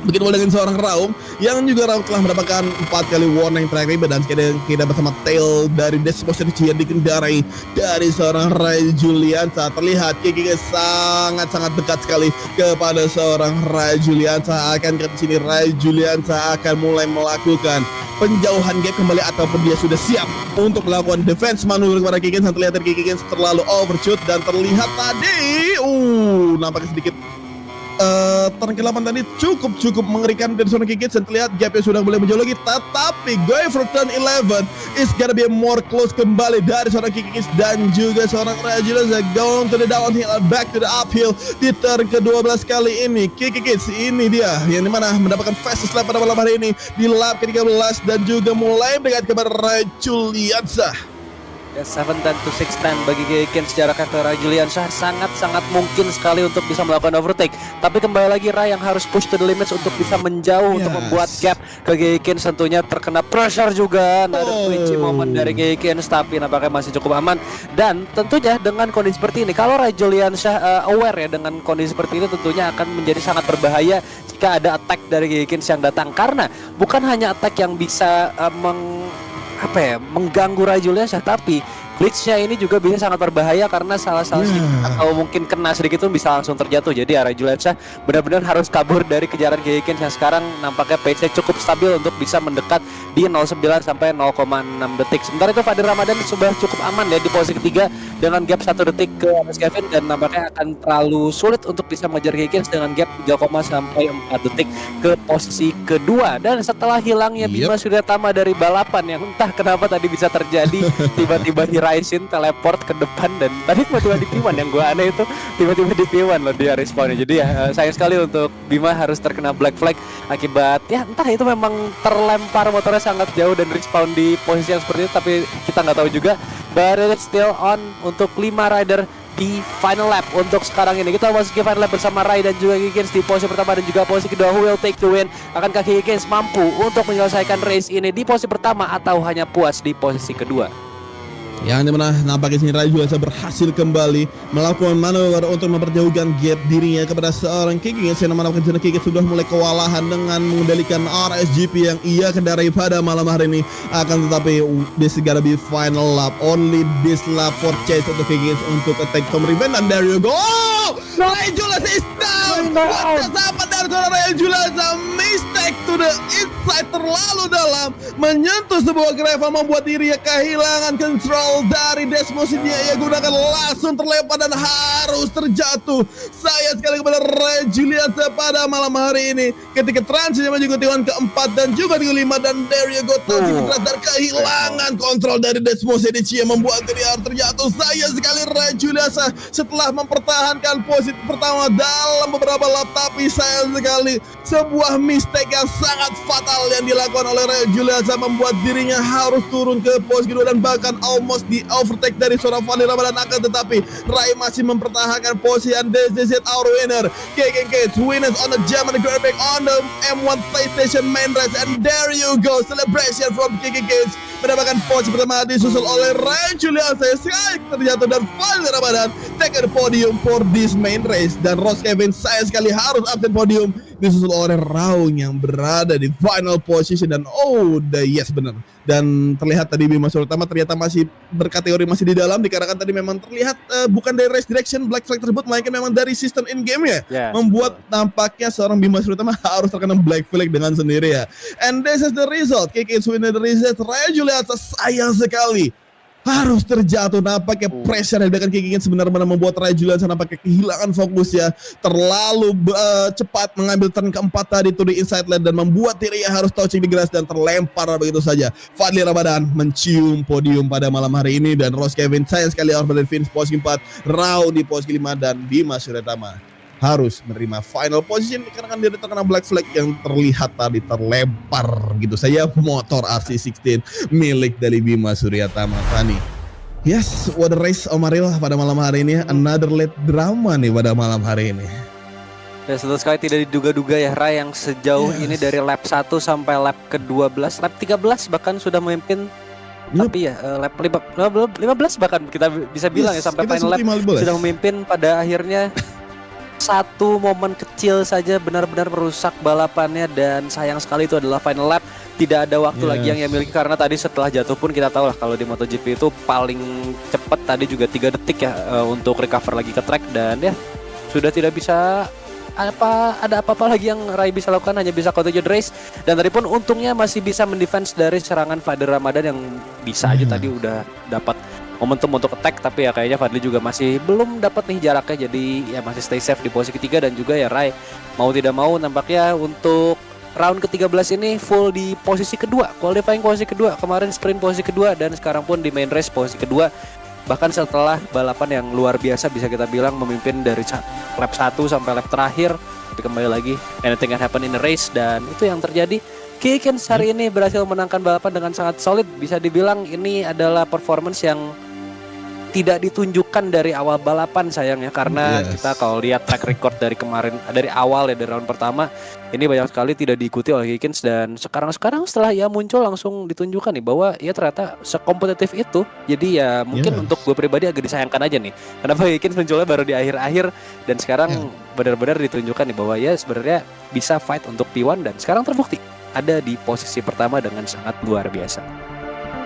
Begitu pula dengan seorang Raum yang juga Raum telah mendapatkan 4 kali warning track ribet dan kita bersama tail dari Desmos yang dikendarai dari seorang Ray Juliansa. Terlihat Kiki sangat-sangat dekat sekali kepada seorang Ray Juliansa. Akan ke sini Ray Juliansa akan mulai melakukan penjauhan gap kembali ataupun dia sudah siap untuk melakukan defense manuver kepada Kiki. Terlihat Kiki terlalu overshoot dan terlihat tadi nampaknya sedikit turn ke-8 tadi cukup mengerikan dari seorang Kiki. Dan terlihat gapnya sudah mulai menjauh lagi, tetapi going for turn 11 is gonna be more close kembali dari seorang Kiki dan juga seorang Ray Juliansa. Going to the downhill and back to the uphill di turn ke-12 kali ini. Kiki ini dia yang dimana mendapatkan fastest lap pada malam hari ini di lap ke-13 dan juga mulai mendekat kepada Ray Juliansa. 7-10 to 6-10 bagi Geiken secara ke Ray Juliansa sangat-sangat mungkin sekali untuk bisa melakukan overtake. Tapi kembali lagi Ray yang harus push to the limits untuk bisa menjauh untuk membuat gap ke Geiken. Tentunya terkena pressure juga. Ada twitchy moment dari Geiken, tapi nampaknya masih cukup aman. Dan tentunya dengan kondisi seperti ini, kalau Ray Juliansa aware ya dengan kondisi seperti ini, tentunya akan menjadi sangat berbahaya jika ada attack dari Geiken yang datang. Karena bukan hanya attack yang bisa apa ya, mengganggu Ray Juliansyah, tapi glitch-nya ini juga bisa sangat berbahaya karena salah sedikit atau mungkin kena sedikit pun bisa langsung terjatuh. Jadi Ray Juliansyah benar-benar harus kabur dari kejaran Gegekins yang sekarang nampaknya pace-nya cukup stabil untuk bisa mendekat di 09 sampai 0,6 detik. Sementara itu Fadil Ramadan sudah cukup aman ya di posisi ketiga dengan gap 1 detik ke Mas Kevin, dan nampaknya akan terlalu sulit untuk bisa mengejar Gegekins dengan gap 3, sampai 4 detik ke posisi kedua. Dan setelah hilangnya Bima Suryatama dari balapan yang entah kenapa tadi bisa terjadi, tiba-tiba Hiraisin teleport ke depan, dan tadi tiba-tiba di P1 yang gue aneh itu tiba-tiba di P1 loh dia respawnnya. Jadi ya sayang sekali untuk Bima harus terkena black flag akibat ya entah itu memang terlempar motornya sangat jauh dan respawn di posisi yang seperti itu, tapi kita nggak tahu juga. But it's still on untuk 5 rider di final lap untuk sekarang ini. Kita masuk ke final lap bersama Rai dan juga Gegekins di posisi pertama dan juga posisi kedua. Who will take the win? Akankah Gegekins mampu untuk menyelesaikan race ini di posisi pertama atau hanya puas di posisi kedua? Yang dimana nampaknya sini Ray Juliansyah berhasil kembali melakukan manuver untuk memperjauhkan gap dirinya kepada seorang Gegekins yang menampakkan Gegekins sudah mulai kewalahan dengan mengendalikan RSGP yang ia kendarai pada malam hari ini. Akan tetapi this gotta be final lap, only this lap for chase untuk Gegekins untuk attack Tom Riven, and there you go. Ray Juliansyah is down. What happened dari Ray Juliansyah? Mistake to the inside, terlalu dalam, menyentuh sebuah gravel membuat dirinya kehilangan control dari Desmos yang ia gunakan, langsung terlempar dan harus terjatuh. Sayang sekali kepada Ray Juliansyah pada malam hari ini ketika transisi menuju tikungan keempat dan juga tikungan 5, dan there you go, dan kehilangan kontrol dari Desmos yang membuat dirinya terjatuh. Sayang sekali Ray Juliansyah setelah mempertahankan posisi pertama dalam beberapa lap, tapi sayang sekali sebuah mistake yang sangat fatal yang dilakukan oleh Ray Juliansyah membuat dirinya harus turun ke posisi kedua dan bahkan almost di overtake dari seorang Fadil Ramadan. Akan tetapi Ray masih mempertahankan posisi, and this is it, our winner, Gegekins winners on the German Grand Prix on the M1 PlayStation main race, and there you go, celebration from Gegekins mendapatkan posisi pertama disusul oleh Ray Juliansyah. Sekali terjatuh dan Fadil Ramadan take the podium for this main race, dan Ross Kevin saya sekali harus absen podium disusul oleh Raung yang berada di final position. Dan yes benar, dan terlihat tadi Bima Suryatama ternyata masih berkategori masih di dalam, dikarenakan tadi memang terlihat bukan dari race direction black flag tersebut, melainkan memang dari sistem in game ya, membuat nampaknya seorang Bima Suryatama harus terkena black flag dengan sendiri ya. And this is the result, Gegekins win the result. Ray Juliansyah sayang sekali harus terjatuh. Nampaknya pressure yang diberikan Gegekins benar-benar membuat Ray Juliansyah nampaknya kehilangan fokus ya, terlalu cepat mengambil turn keempat tadi to the inside lane dan membuat dirinya harus touching the grass dan terlempar begitu saja. Fadil Ramadan mencium podium pada malam hari ini, dan Ross Kevin sayang sekali harus berada di finish posisi 4, Raung di posisi 5, dan Bima Suryatama harus menerima final position karena kan dia terkena black flag yang terlihat tadi terlempar gitu saja motor RC16 milik dari Bima Suryatama tadi. Yes, what a race Omaril pada malam hari ini, another late drama nih pada malam hari ini. Ya, betul sekali, tidak diduga-duga ya Ray yang sejauh ini dari lap 1 sampai lap ke-12, lap 13 bahkan sudah memimpin. Tapi ya lap 15 bahkan kita bisa bilang ya sampai final lap sudah memimpin. Pada akhirnya satu momen kecil saja benar-benar merusak balapannya, dan sayang sekali itu adalah final lap. Tidak ada waktu lagi yang ia miliki, karena tadi setelah jatuh pun kita tahu lah kalau di MotoGP itu paling cepat tadi juga 3 detik ya untuk recover lagi ke track, dan ya sudah tidak bisa ada apa-apa lagi yang Ray bisa lakukan, hanya bisa continue the race. Dan tadi pun untungnya masih bisa mendefense dari serangan Fadil Ramadan yang bisa aja tadi udah dapat momentum untuk attack, tapi ya kayaknya Fadli juga masih belum dapat nih jaraknya, jadi ya masih stay safe di posisi ketiga. Dan juga ya Ray mau tidak mau nampaknya untuk round ke-13 ini full di posisi kedua, qualifying posisi kedua, kemarin sprint posisi kedua, dan sekarang pun di main race posisi kedua. Bahkan setelah balapan yang luar biasa bisa kita bilang memimpin dari lap 1 sampai lap terakhir, tapi kembali lagi anything can happen in the race, dan itu yang terjadi. Gegekins hari ini berhasil menangkan balapan dengan sangat solid, bisa dibilang ini adalah performance yang tidak ditunjukkan dari awal balapan sayangnya, karena kita kalau lihat track record dari kemarin, dari awal ya, dari round pertama ini banyak sekali tidak diikuti oleh Gegekins, dan sekarang setelah ia muncul langsung ditunjukkan nih bahwa ia ternyata sekompetitif itu. Jadi ya mungkin untuk gue pribadi agak disayangkan aja nih kenapa Gegekins munculnya baru di akhir-akhir, dan sekarang benar-benar ditunjukkan nih bahwa ya sebenarnya bisa fight untuk P1, dan sekarang terbukti ada di posisi pertama dengan sangat luar biasa.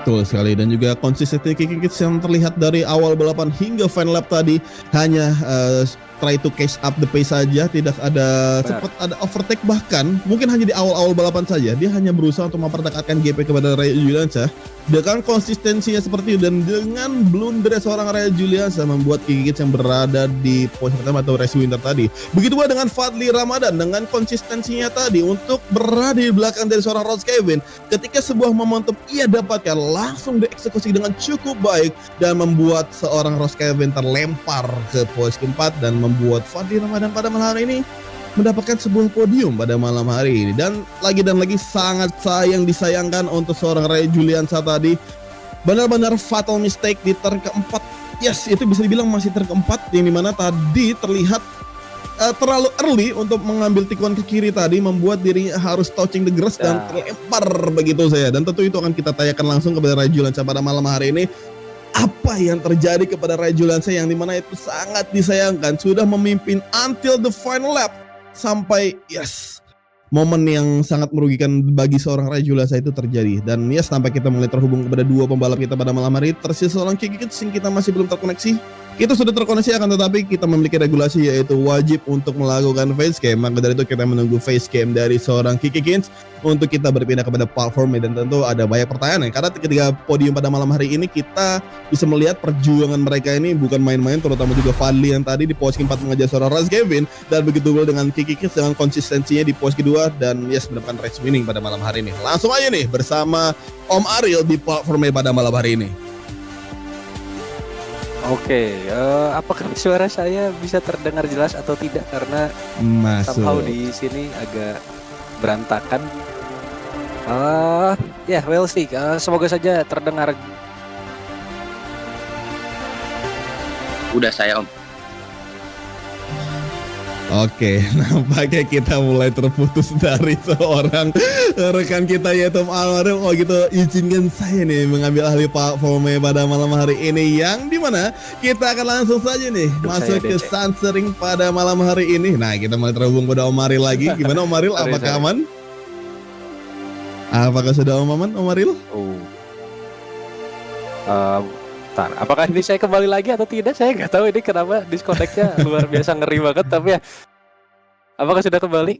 Betul sekali, dan juga konsistensi Kikikits yang terlihat dari awal balapan hingga final lap tadi hanya try to catch up the pace saja, tidak ada Benar. sempat ada overtake, bahkan mungkin hanya di awal-awal balapan saja dia hanya berusaha untuk memperdekatkan GP kepada Raya Juliansyah. Dengan konsistensinya seperti itu dan dengan blunder seorang Raya Juliansyah membuat Kikikits yang berada di posisi pertama atau race winner tadi. Begitu pula dengan Fadli Ramadan dengan konsistensinya tadi untuk berada di belakang dari seorang Ross Kevin. Ketika sebuah momentum ia dapatkan langsung dieksekusi dengan cukup baik dan membuat seorang Ross Kevin terlempar ke posisi keempat dan membuat Fadli Ramadan pada malam hari ini mendapatkan sebuah podium pada malam hari ini. Dan lagi sangat disayangkan untuk seorang Raya Juliansyah tadi, benar-benar fatal mistake di turn keempat. Yes, itu bisa dibilang masih turn keempat, yang dimana tadi terlihat terlalu early untuk mengambil tikuan ke kiri tadi, membuat dirinya harus touching the grass dan terlempar begitu saya. Dan tentu itu akan kita tanyakan langsung kepada Raya Juliansyah pada malam hari ini. Apa yang terjadi kepada Raya Juliansyah yang dimana itu sangat disayangkan, sudah memimpin until the final lap sampai momen yang sangat merugikan bagi seorang Raya Juliansyah itu terjadi. Dan sampai kita mulai terhubung kepada dua pembalap kita pada malam hari, tersisa seorang Kikikits yang kita masih belum terkoneksi. Kita sudah terkoneksi, akan tetapi kita memiliki regulasi yaitu wajib untuk melakukan facecam. Maka dari itu kita menunggu facecam dari seorang Kikikits untuk kita berpindah kepada platformnya. Dan tentu ada banyak pertanyaan karena ketika podium pada malam hari ini kita bisa melihat perjuangan mereka ini bukan main-main, terutama juga Fadli yang tadi di posisi 4 mengejar seorang Ross Kevin, dan begitu pula dengan Kikikits dengan konsistensinya di posisi kedua dan mendapatkan race winning pada malam hari ini. Langsung aja nih bersama Om Ariel di platformnya pada malam hari ini. Oke, apakah suara saya bisa terdengar jelas atau tidak? Karena somehow di sini agak berantakan. We'll see. Semoga saja terdengar. Udah saya, Om. Oke, nampaknya kita mulai terputus dari seorang rekan kita yaitu Om Almarhum. Oh gitu, izinkan saya nih mengambil alih platformnya pada malam hari ini, yang dimana kita akan langsung saja nih masuk ke Suntsering pada malam hari ini. Nah, kita mulai terhubung pada Om Aril lagi. Gimana Om Aril, apakah aman? Apakah sudah aman Om Aril? Apakah ini saya kembali lagi atau tidak? Saya nggak tahu ini kenapa disconnect-nya luar biasa ngeri banget. Tapi ya, apakah sudah kembali?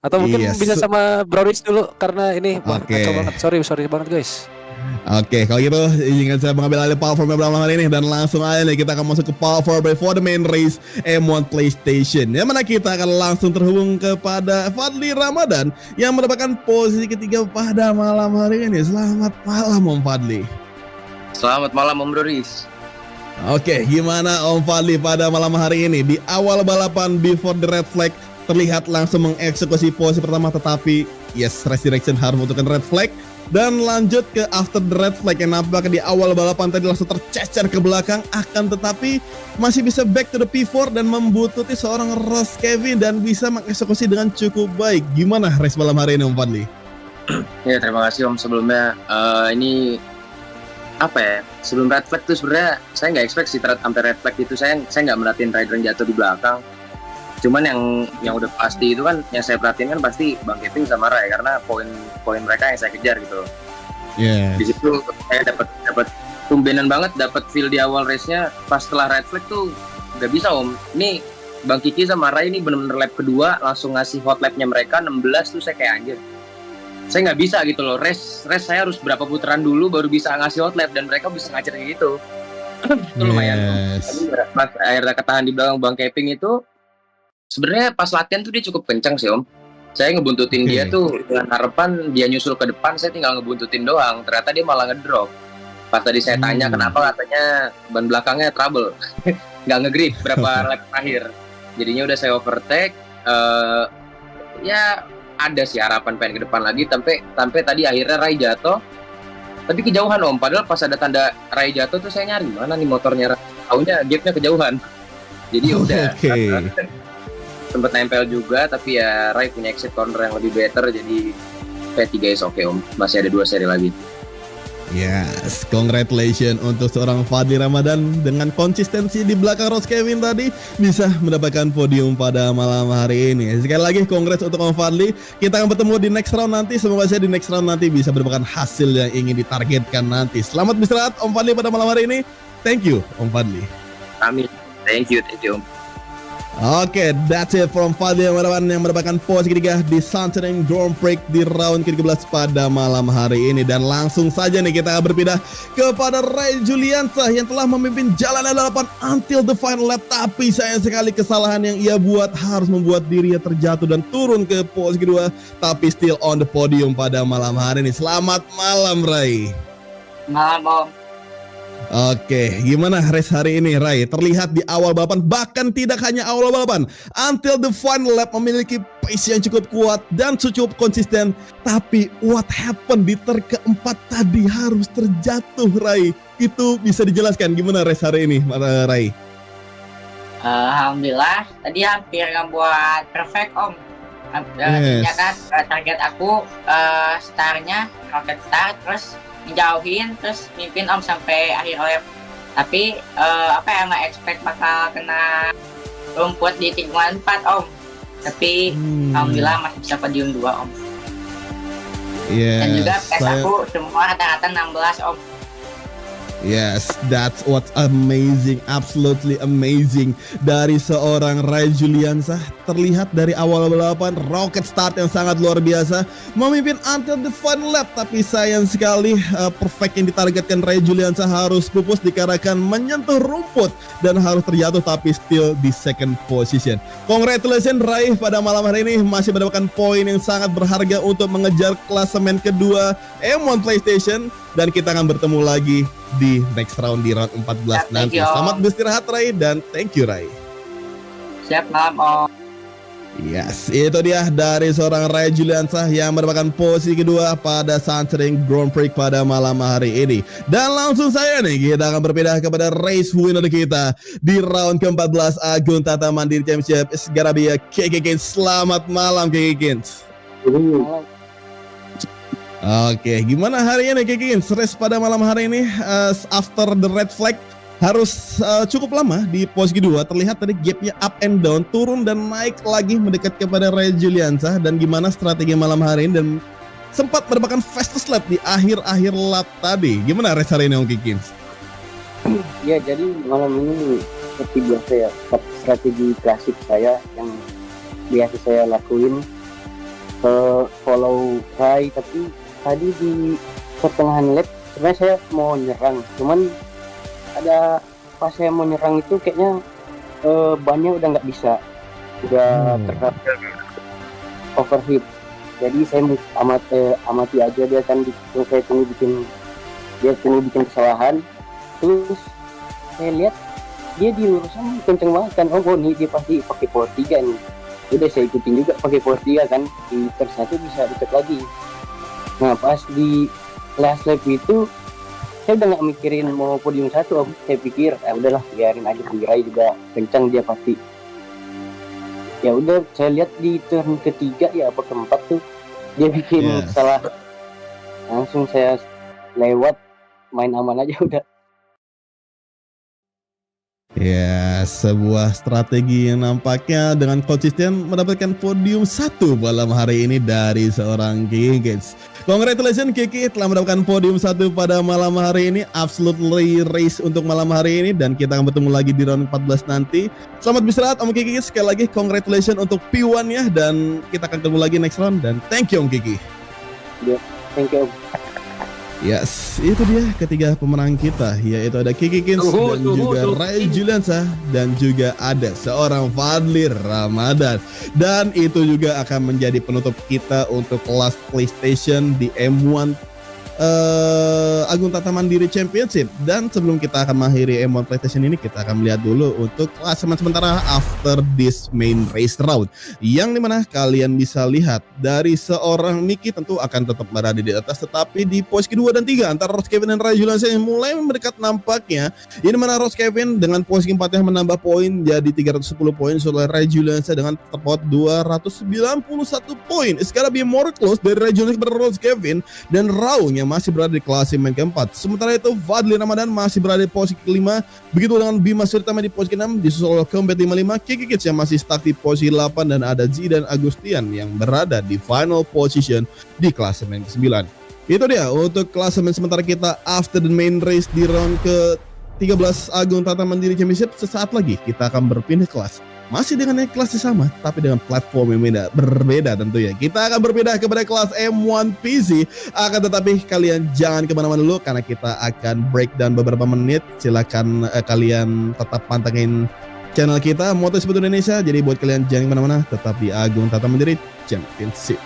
Atau mungkin bisa sama Broris dulu karena ini kacau banget. Sorry banget guys. Oke, kalau gitu izinkan saya mengambil alih platformnya malam hari ini dan langsung aja nih kita akan masuk ke platform for the main race M1 PlayStation, yang mana kita akan langsung terhubung kepada Fadli Ramadan yang mendapatkan posisi ketiga pada malam hari ini. Selamat malam Om Fadli. Selamat malam Om Broris. Oke, gimana Om Fadli pada malam hari ini? Di awal balapan before the red flag terlihat langsung mengeksekusi posisi pertama, tetapi race direction harus membutuhkan red flag dan lanjut ke after the red flag yang nampaknya di awal balapan tadi langsung tercecer ke belakang, akan tetapi masih bisa back to the P4 dan membutuhkan seorang Ross Kevin dan bisa mengeksekusi dengan cukup baik. Gimana race malam hari ini Om Fadli? Ya, terima kasih Om. Sebelumnya ini sebelum red flag tuh sebenarnya saya nggak expect sih sampai red flag itu. Saya nggak merhatiin rider yang jatuh di belakang. Cuman yang udah pasti itu kan, yang saya perhatiin kan pasti Bang Kevin sama Ray, karena poin mereka yang saya kejar gitu. Di situ saya dapat tumbenan banget, dapat feel di awal race-nya. Pas setelah red flag tuh nggak bisa Om. Ini Bang Kiki sama Ray ini bener-bener lap kedua langsung ngasih hot lap-nya mereka 16 tuh. Saya kayak anjir, saya nggak bisa gitu loh. Race saya harus berapa putaran dulu baru bisa ngasih hot lap, dan mereka bisa ngajar kayak gitu. Itu lumayan. Pas akhirnya ketahan di belakang Bang Kevin itu, sebenarnya pas latihan tuh dia cukup kencang sih Om. Saya ngebuntutin dia tuh dengan harapan dia nyusul ke depan, saya tinggal ngebuntutin doang. Ternyata dia malah ngedrop. Pas tadi saya tanya kenapa, katanya ban belakangnya trouble. Nggak nge-grip berapa lap terakhir. Jadinya udah saya overtake. Ya ada sih harapan pengen ke depan lagi, sampai tadi akhirnya Ray jatuh. Tapi kejauhan Om, padahal pas ada tanda Ray jatuh tuh saya nyari mana nih motornya. Taunya gapnya kejauhan. Jadi udah. Sempat nempel juga, tapi ya Ray punya exit corner yang lebih better, jadi P3 is oke Om. Masih ada 2 seri lagi. Yes, congratulations untuk seorang Fadli Ramadan dengan konsistensi di belakang Rose Kevin tadi bisa mendapatkan podium pada malam hari ini. Sekali lagi congrats untuk Om Fadli. Kita akan bertemu di next round nanti. Semoga saja di next round nanti bisa mendapatkan hasil yang ingin ditargetkan nanti. Selamat beristirahat Om Fadli pada malam hari ini. Thank you Om Fadli. Amin. Thank you Om. Oke, that's it from Fadli yang mendapatkan posisi ketiga di Sunshine Grand Prix di round ke-13 pada malam hari ini. Dan langsung saja nih kita berpindah kepada Ray Juliansyah yang telah memimpin jalan L8 until the final lap. Tapi sayang sekali kesalahan yang ia buat harus membuat dirinya terjatuh dan turun ke posisi kedua. Tapi still on the podium pada malam hari ini. Selamat malam Ray. Malam Om. Oke, gimana race hari ini Ray? Terlihat di awal balapan, bahkan tidak hanya awal balapan, until the final lap memiliki pace yang cukup kuat dan cukup konsisten. Tapi what happened di turn keempat tadi harus terjatuh Ray? Itu bisa dijelaskan gimana race hari ini Ray? Alhamdulillah, tadi hampir ngebuat perfect Om. Ternyata target aku startnya rocket start, terus ngejauhin, terus mimpin Om sampai akhir lap. Tapi nggak expect bakal kena rumput di tikungan 4 Om. Tapi alhamdulillah masih bisa podium 2 Om. Yes, dan juga PS aku semua rata-rata 16 Om. Yes, that's what's amazing, absolutely amazing dari seorang Ray Juliansyah. Terlihat dari awal balapan rocket start yang sangat luar biasa, memimpin until the final lap. Tapi sayang sekali perfect yang ditargetkan Ray Juliansyah harus pupus dikarenakan menyentuh rumput dan harus terjatuh, tapi still di second position. Congratulations Ray, pada malam hari ini masih mendapatkan poin yang sangat berharga untuk mengejar klasemen kedua M1 PlayStation. Dan kita akan bertemu lagi di next round di round 14 nanti. Selamat beristirahat Ray dan thank you Ray. Siap malam Om. Yes, itu dia dari seorang Ray Juliansyah yang mendapatkan posisi kedua pada Sunshine Grand Prix pada malam hari ini. Dan langsung saya nih kita akan berpindah kepada race winner kita di round ke-14 Agung Tata Mandiri Championship. It's gonna be a KK. Selamat malam KK. Oke, gimana hari ini Kikin? Race pada malam hari ini after the red flag harus cukup lama di posisi kedua. Terlihat tadi gapnya up and down, turun dan naik lagi mendekat kepada Ray Juliansyah. Dan gimana strategi malam hari ini dan sempat mendapatkan fastest lap di akhir-akhir lap tadi. Gimana race hari ini Om Kikin? Ya, jadi malam ini seperti biasa ya, strategi klasik saya yang biasa saya lakuin, follow Ray. Tapi tadi di pertengahan lap sebenarnya saya mau nyerang, cuman ada pas saya mau nyerang itu kayaknya bannya udah nggak bisa, udah overheat. Jadi saya amati aja dia kan, saya tunggu bikin kesalahan. Terus saya lihat dia di lurusan kenceng banget kan, oh nih dia pasti pakai power 3 nih. Udah saya ikutin juga pakai power 3 kan, di turn 1 bisa deket lagi. Nah pas di last lap itu saya udah nggak mikirin mau podium 1 Om. Saya pikir udahlah biarin aja, Ray juga kencang dia pasti. Ya udah, saya lihat di turn ketiga ya apa keempat tuh dia bikin salah, langsung saya lewat, main aman aja udah. Ya, sebuah strategi yang nampaknya dengan konsisten mendapatkan podium 1 malam hari ini dari seorang Kiki. Congratulations Kiki telah mendapatkan podium 1 pada malam hari ini. Absolutely race untuk malam hari ini, dan kita akan bertemu lagi di round 14 nanti. Selamat beristirahat Om Kiki. Sekali lagi congratulations untuk P1 ya, dan kita akan ketemu lagi next round, dan thank you Om Kiki. Ya, thank you Om. Yes, itu dia ketiga pemenang kita, yaitu ada Kiki Kins dan juga Ray Juliansyah, dan juga ada seorang Fadli Ramadan. Dan itu juga akan menjadi penutup kita untuk kelas PlayStation di M1 Agung Tata Mandiri Championship. Dan sebelum kita akan mengakhiri M1 PlayStation ini, kita akan melihat dulu untuk klasemen sementara after this main race round, yang dimana kalian bisa lihat dari seorang Miki tentu akan tetap berada di atas, tetapi di posisi kedua dan 3 antara Rose Kevin dan Ray Juliansyah yang mulai mendekat nampaknya. Ini mana Rose Kevin dengan posisi 4 yang menambah poin jadi 310 poin, setelah Ray Juliansyah dengan terpaut 291 poin. It's gonna be more close dari Ray Juliansyah kepada Rose Kevin, dan Raung yang yang masih berada di klasemen keempat. Sementara itu Fadli Ramadan masih berada di posisi kelima. Begitu dengan Bima Suritama di posisi keenam, disusul oleh Combat 55, Kiki Kids yang masih stuck di posisi 8, dan ada Zidan Agustian yang berada di final position di klasemen ke-9. Itu dia untuk klasemen sementara kita after the main race di round ke-13 Agung Tata Mandiri Championship. Sesaat lagi kita akan berpindah kelas. Masih dengan kelas yang sama, tapi dengan platform yang berbeda tentunya. Kita akan berpindah kepada kelas M1 PC. Akan tetapi kalian jangan kemana-mana dulu, karena kita akan breakdown beberapa menit. Silakan kalian tetap pantengin channel kita Motorsport Indonesia. Jadi buat kalian jangan kemana-mana, tetap di Agung Tata Mandiri Championship.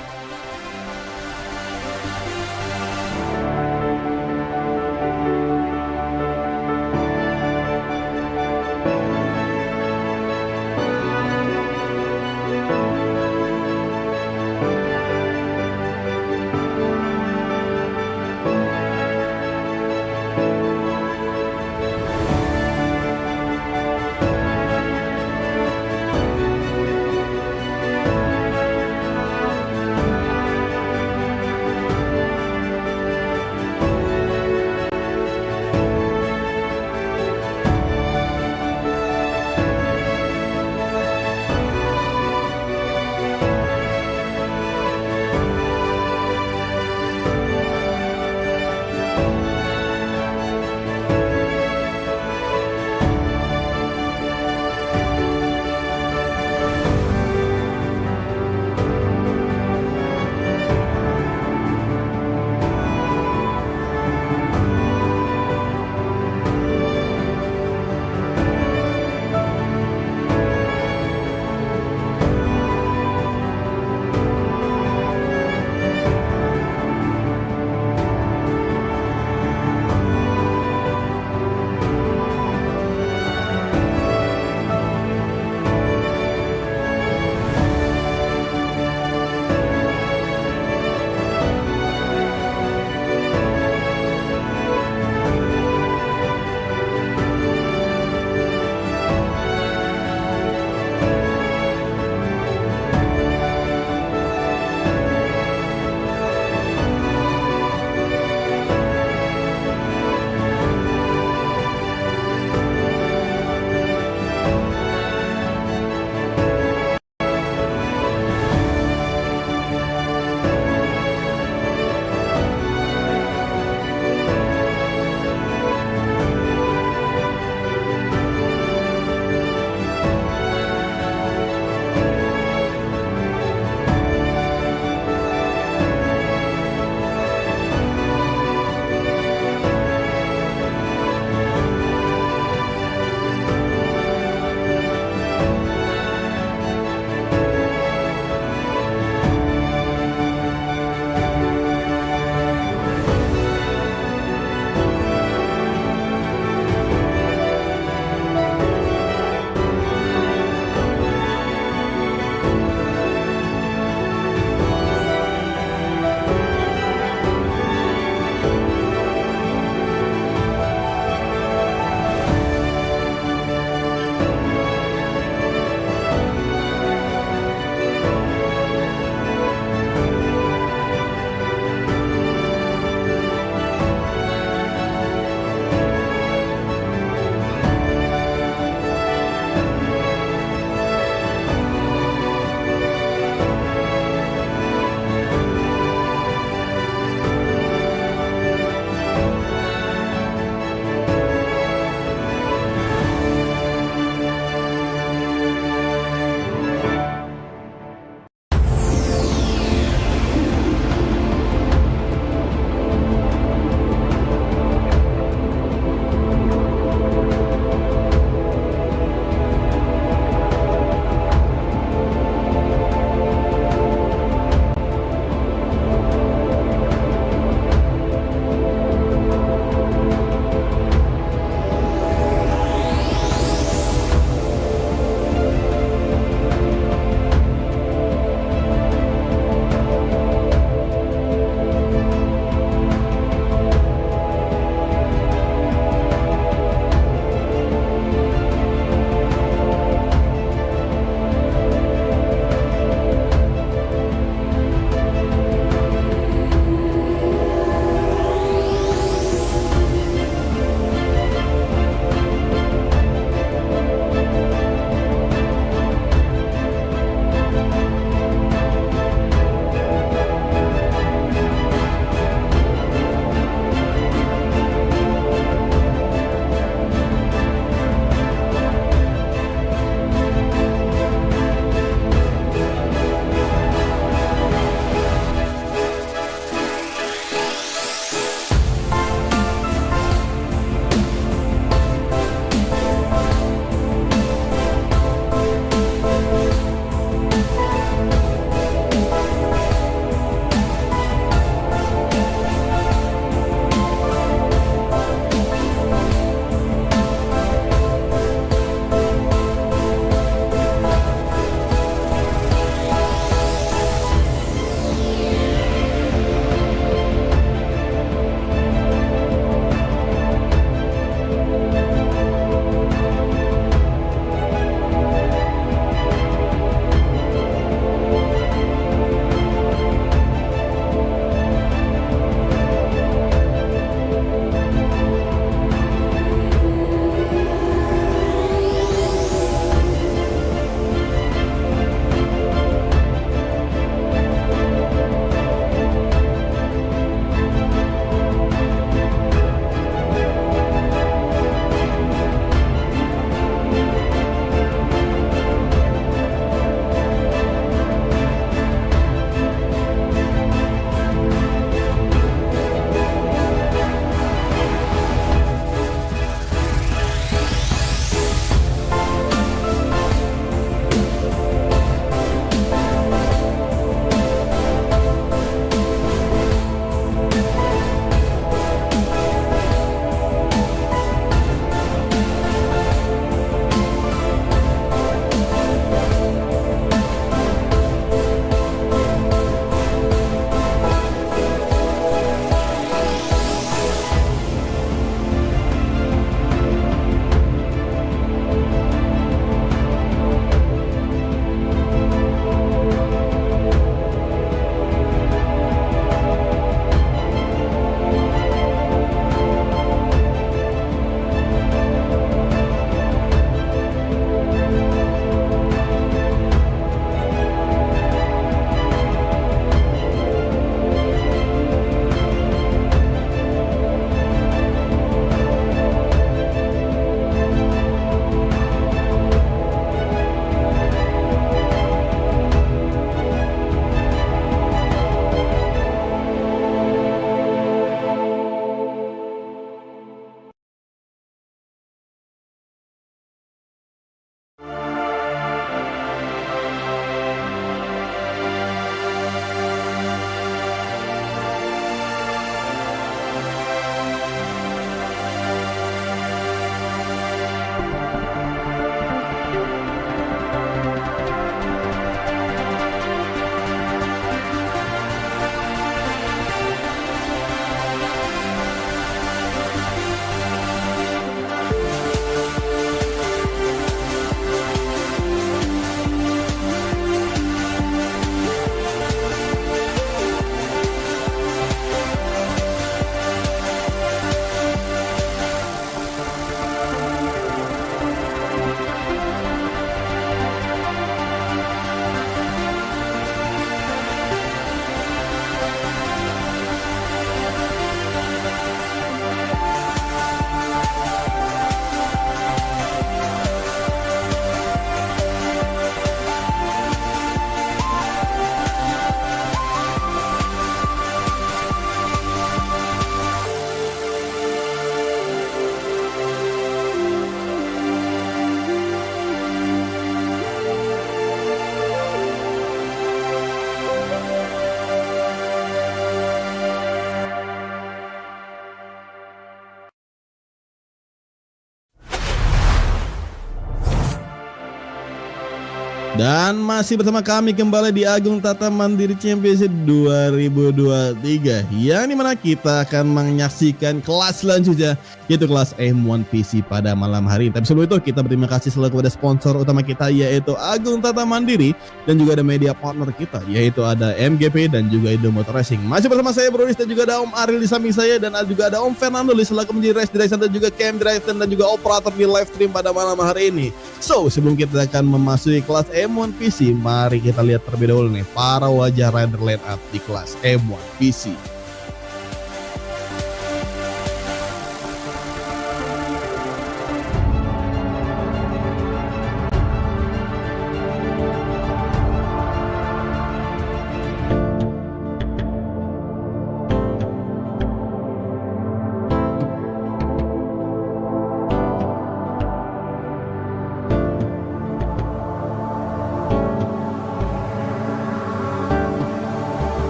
Dan masih bersama kami kembali di Agung Tata Mandiri Championship 2023, yang dimana kita akan menyaksikan kelas selanjutnya, yaitu kelas M1 PC pada malam hari ini. Tapi sebelum itu kita berterima kasih selalu kepada sponsor utama kita, yaitu Agung Tata Mandiri, dan juga ada media partner kita, yaitu ada MGP dan juga Indo Motor Racing. Masih bersama saya Bro Riz, dan juga ada Om Aril di samping saya, dan juga ada Om Fernando selaku menjadi race director dan juga cam director dan juga operator di live stream pada malam hari ini. So, sebelum kita akan memasuki kelas M1 PC, mari kita lihat terlebih dahulu nih para wajah rider line up di kelas M1 PC.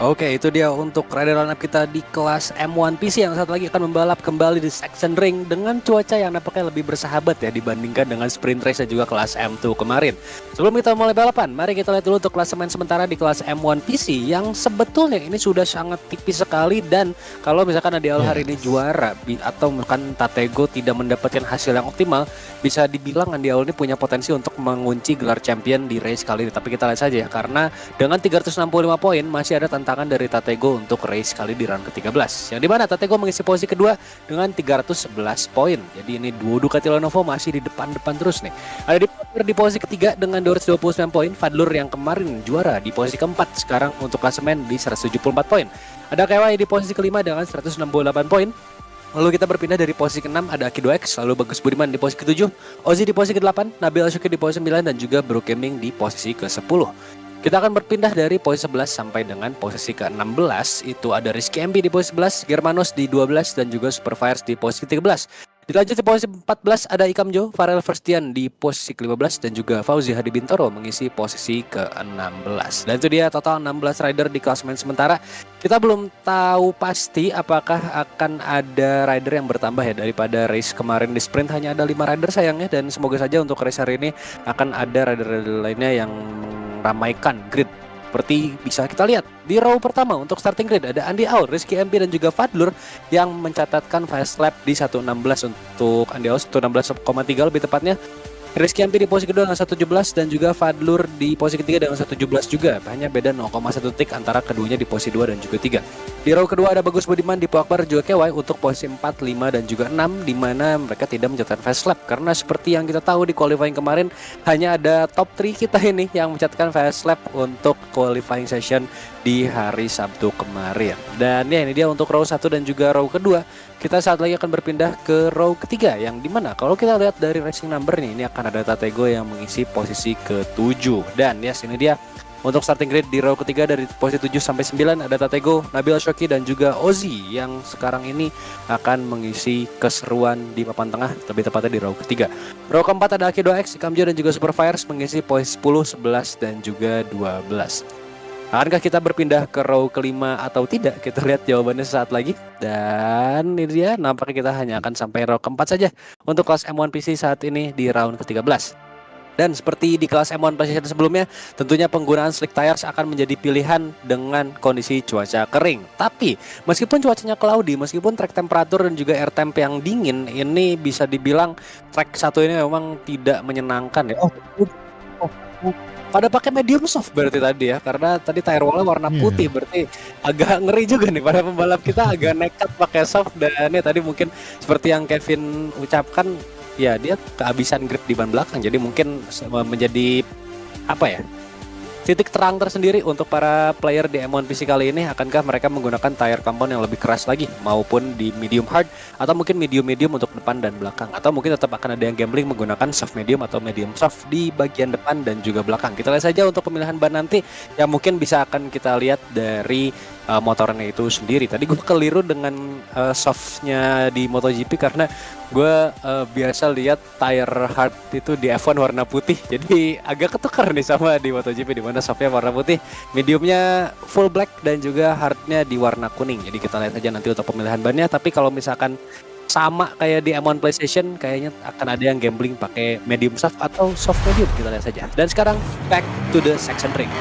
Oke, itu dia untuk rider lineup kita di kelas M1 PC yang satu lagi akan membalap kembali di section ring dengan cuaca yang nampaknya lebih bersahabat ya dibandingkan dengan sprint race dan juga kelas M2 kemarin. Sebelum kita mulai balapan, mari kita lihat dulu untuk klasemen sementara di kelas M1 PC yang sebetulnya ini sudah sangat tipis sekali, dan kalau misalkan Adi Aul hari ini juara atau misalkan Tatego tidak mendapatkan hasil yang optimal, bisa dibilang Adi Aul ini punya potensi untuk mengunci gelar champion di race kali ini. Tapi kita lihat saja ya, karena dengan 365 poin masih ada tantangan dari Tatego untuk race kali di round ke-13, yang dimana Tatego mengisi posisi kedua dengan 311 poin. Jadi ini duo Ducati Lenovo masih di depan-depan terus nih. Ada di posisi ketiga dengan 229 poin Fadlur yang kemarin juara di posisi keempat, sekarang untuk klasemen di 174 poin. Ada KY di posisi kelima dengan 168 poin. Lalu kita berpindah dari posisi ke-6, ada Aki2X, lalu Bagus Budiman di posisi ke-7, Ozzy di posisi ke-8, Nabil Ashoki di posisi 9, dan juga Bro Gaming di posisi ke-10. Kita akan berpindah dari posisi 11 sampai dengan posisi ke-16. Itu ada Rizky MB di posisi 11, Germanos di 12, dan juga Superfires di posisi 13. Dilanjut di posisi 14 ada Ikamjo, Farel Firstian di posisi ke-15, dan juga Fauzi Hadi Bintoro mengisi posisi ke-16. Dan itu dia total 16 rider di klasemen sementara. Kita belum tahu pasti apakah akan ada rider yang bertambah ya daripada race kemarin. Di sprint hanya ada 5 rider sayangnya, dan semoga saja untuk race hari ini akan ada rider-rider lainnya yang ramaikan grid. Seperti bisa kita lihat di row pertama untuk starting grid ada Andi Aul, Rizky MP, dan juga Fadlur yang mencatatkan fast lap di 1.16 untuk Andi Aul 1.16,3 lebih tepatnya. Rizky MP di posisi kedua dengan 1.17 dan juga Fadlur di posisi ketiga dengan 1.17 juga. Hanya beda 0,1 tik antara keduanya di posisi 2 dan juga 3. Di row kedua ada Bagus Budiman, Dipo Akbar, juga KY untuk posisi 4, 5, dan juga 6, di mana mereka tidak mencatatkan fast lap karena seperti yang kita tahu di qualifying kemarin hanya ada top 3 kita ini yang mencatatkan fast lap untuk qualifying session di hari Sabtu kemarin. Dan ya ini dia untuk row 1 dan juga row kedua. Kita saat lagi akan berpindah ke row ketiga, yang dimana kalau kita lihat dari racing number nih, ini akan ada Tatego yang mengisi posisi ke-7. Dan ya sini dia untuk starting grid di row ketiga dari posisi 7 sampai 9 ada Tatego, Nabil Ashoki, dan juga Ozzy yang sekarang ini akan mengisi keseruan di papan tengah, lebih tepatnya di row ketiga. Row keempat ada Aki2X, Ikamjo, dan juga Superfires mengisi posisi 10, 11, dan juga 12. Akankah kita berpindah ke row kelima atau tidak? Kita lihat jawabannya sesaat lagi. Dan ini dia, nampaknya kita hanya akan sampai row keempat saja untuk kelas M1 PC saat ini di round ke-13. Dan seperti di kelas M1 PlayStation sebelumnya, tentunya penggunaan slick tires akan menjadi pilihan dengan kondisi cuaca kering. Tapi meskipun cuacanya cloudy, meskipun track temperatur dan juga air temp yang dingin, ini bisa dibilang track satu ini memang tidak menyenangkan ya. Pada pakai medium soft berarti tadi ya, karena tadi tire wallnya warna putih, berarti agak ngeri juga nih pada pembalap kita agak nekat pakai soft. Dan ya tadi mungkin seperti yang Kevin ucapkan, ya dia kehabisan grip di ban belakang, jadi mungkin menjadi apa ya, titik terang tersendiri untuk para player di M1 PC kali ini. Akankah mereka menggunakan tire compound yang lebih keras lagi, maupun di medium hard, atau mungkin medium untuk depan dan belakang, atau mungkin tetap akan ada yang gambling menggunakan soft medium atau medium soft di bagian depan dan juga belakang. Kita lihat saja untuk pemilihan ban nanti yang mungkin bisa akan kita lihat dari motornya itu sendiri. Tadi gue keliru dengan softnya di MotoGP karena gue biasa lihat tire hard itu di F1 warna putih, jadi agak ketukar nih sama di MotoGP di mana softnya warna putih, mediumnya full black dan juga hardnya di warna kuning. Jadi kita lihat aja nanti untuk pemilihan bannya. Tapi kalau misalkan sama kayak di M1 PlayStation, kayaknya akan ada yang gambling pakai medium soft atau soft medium. Kita lihat saja. Dan sekarang back to the section ring.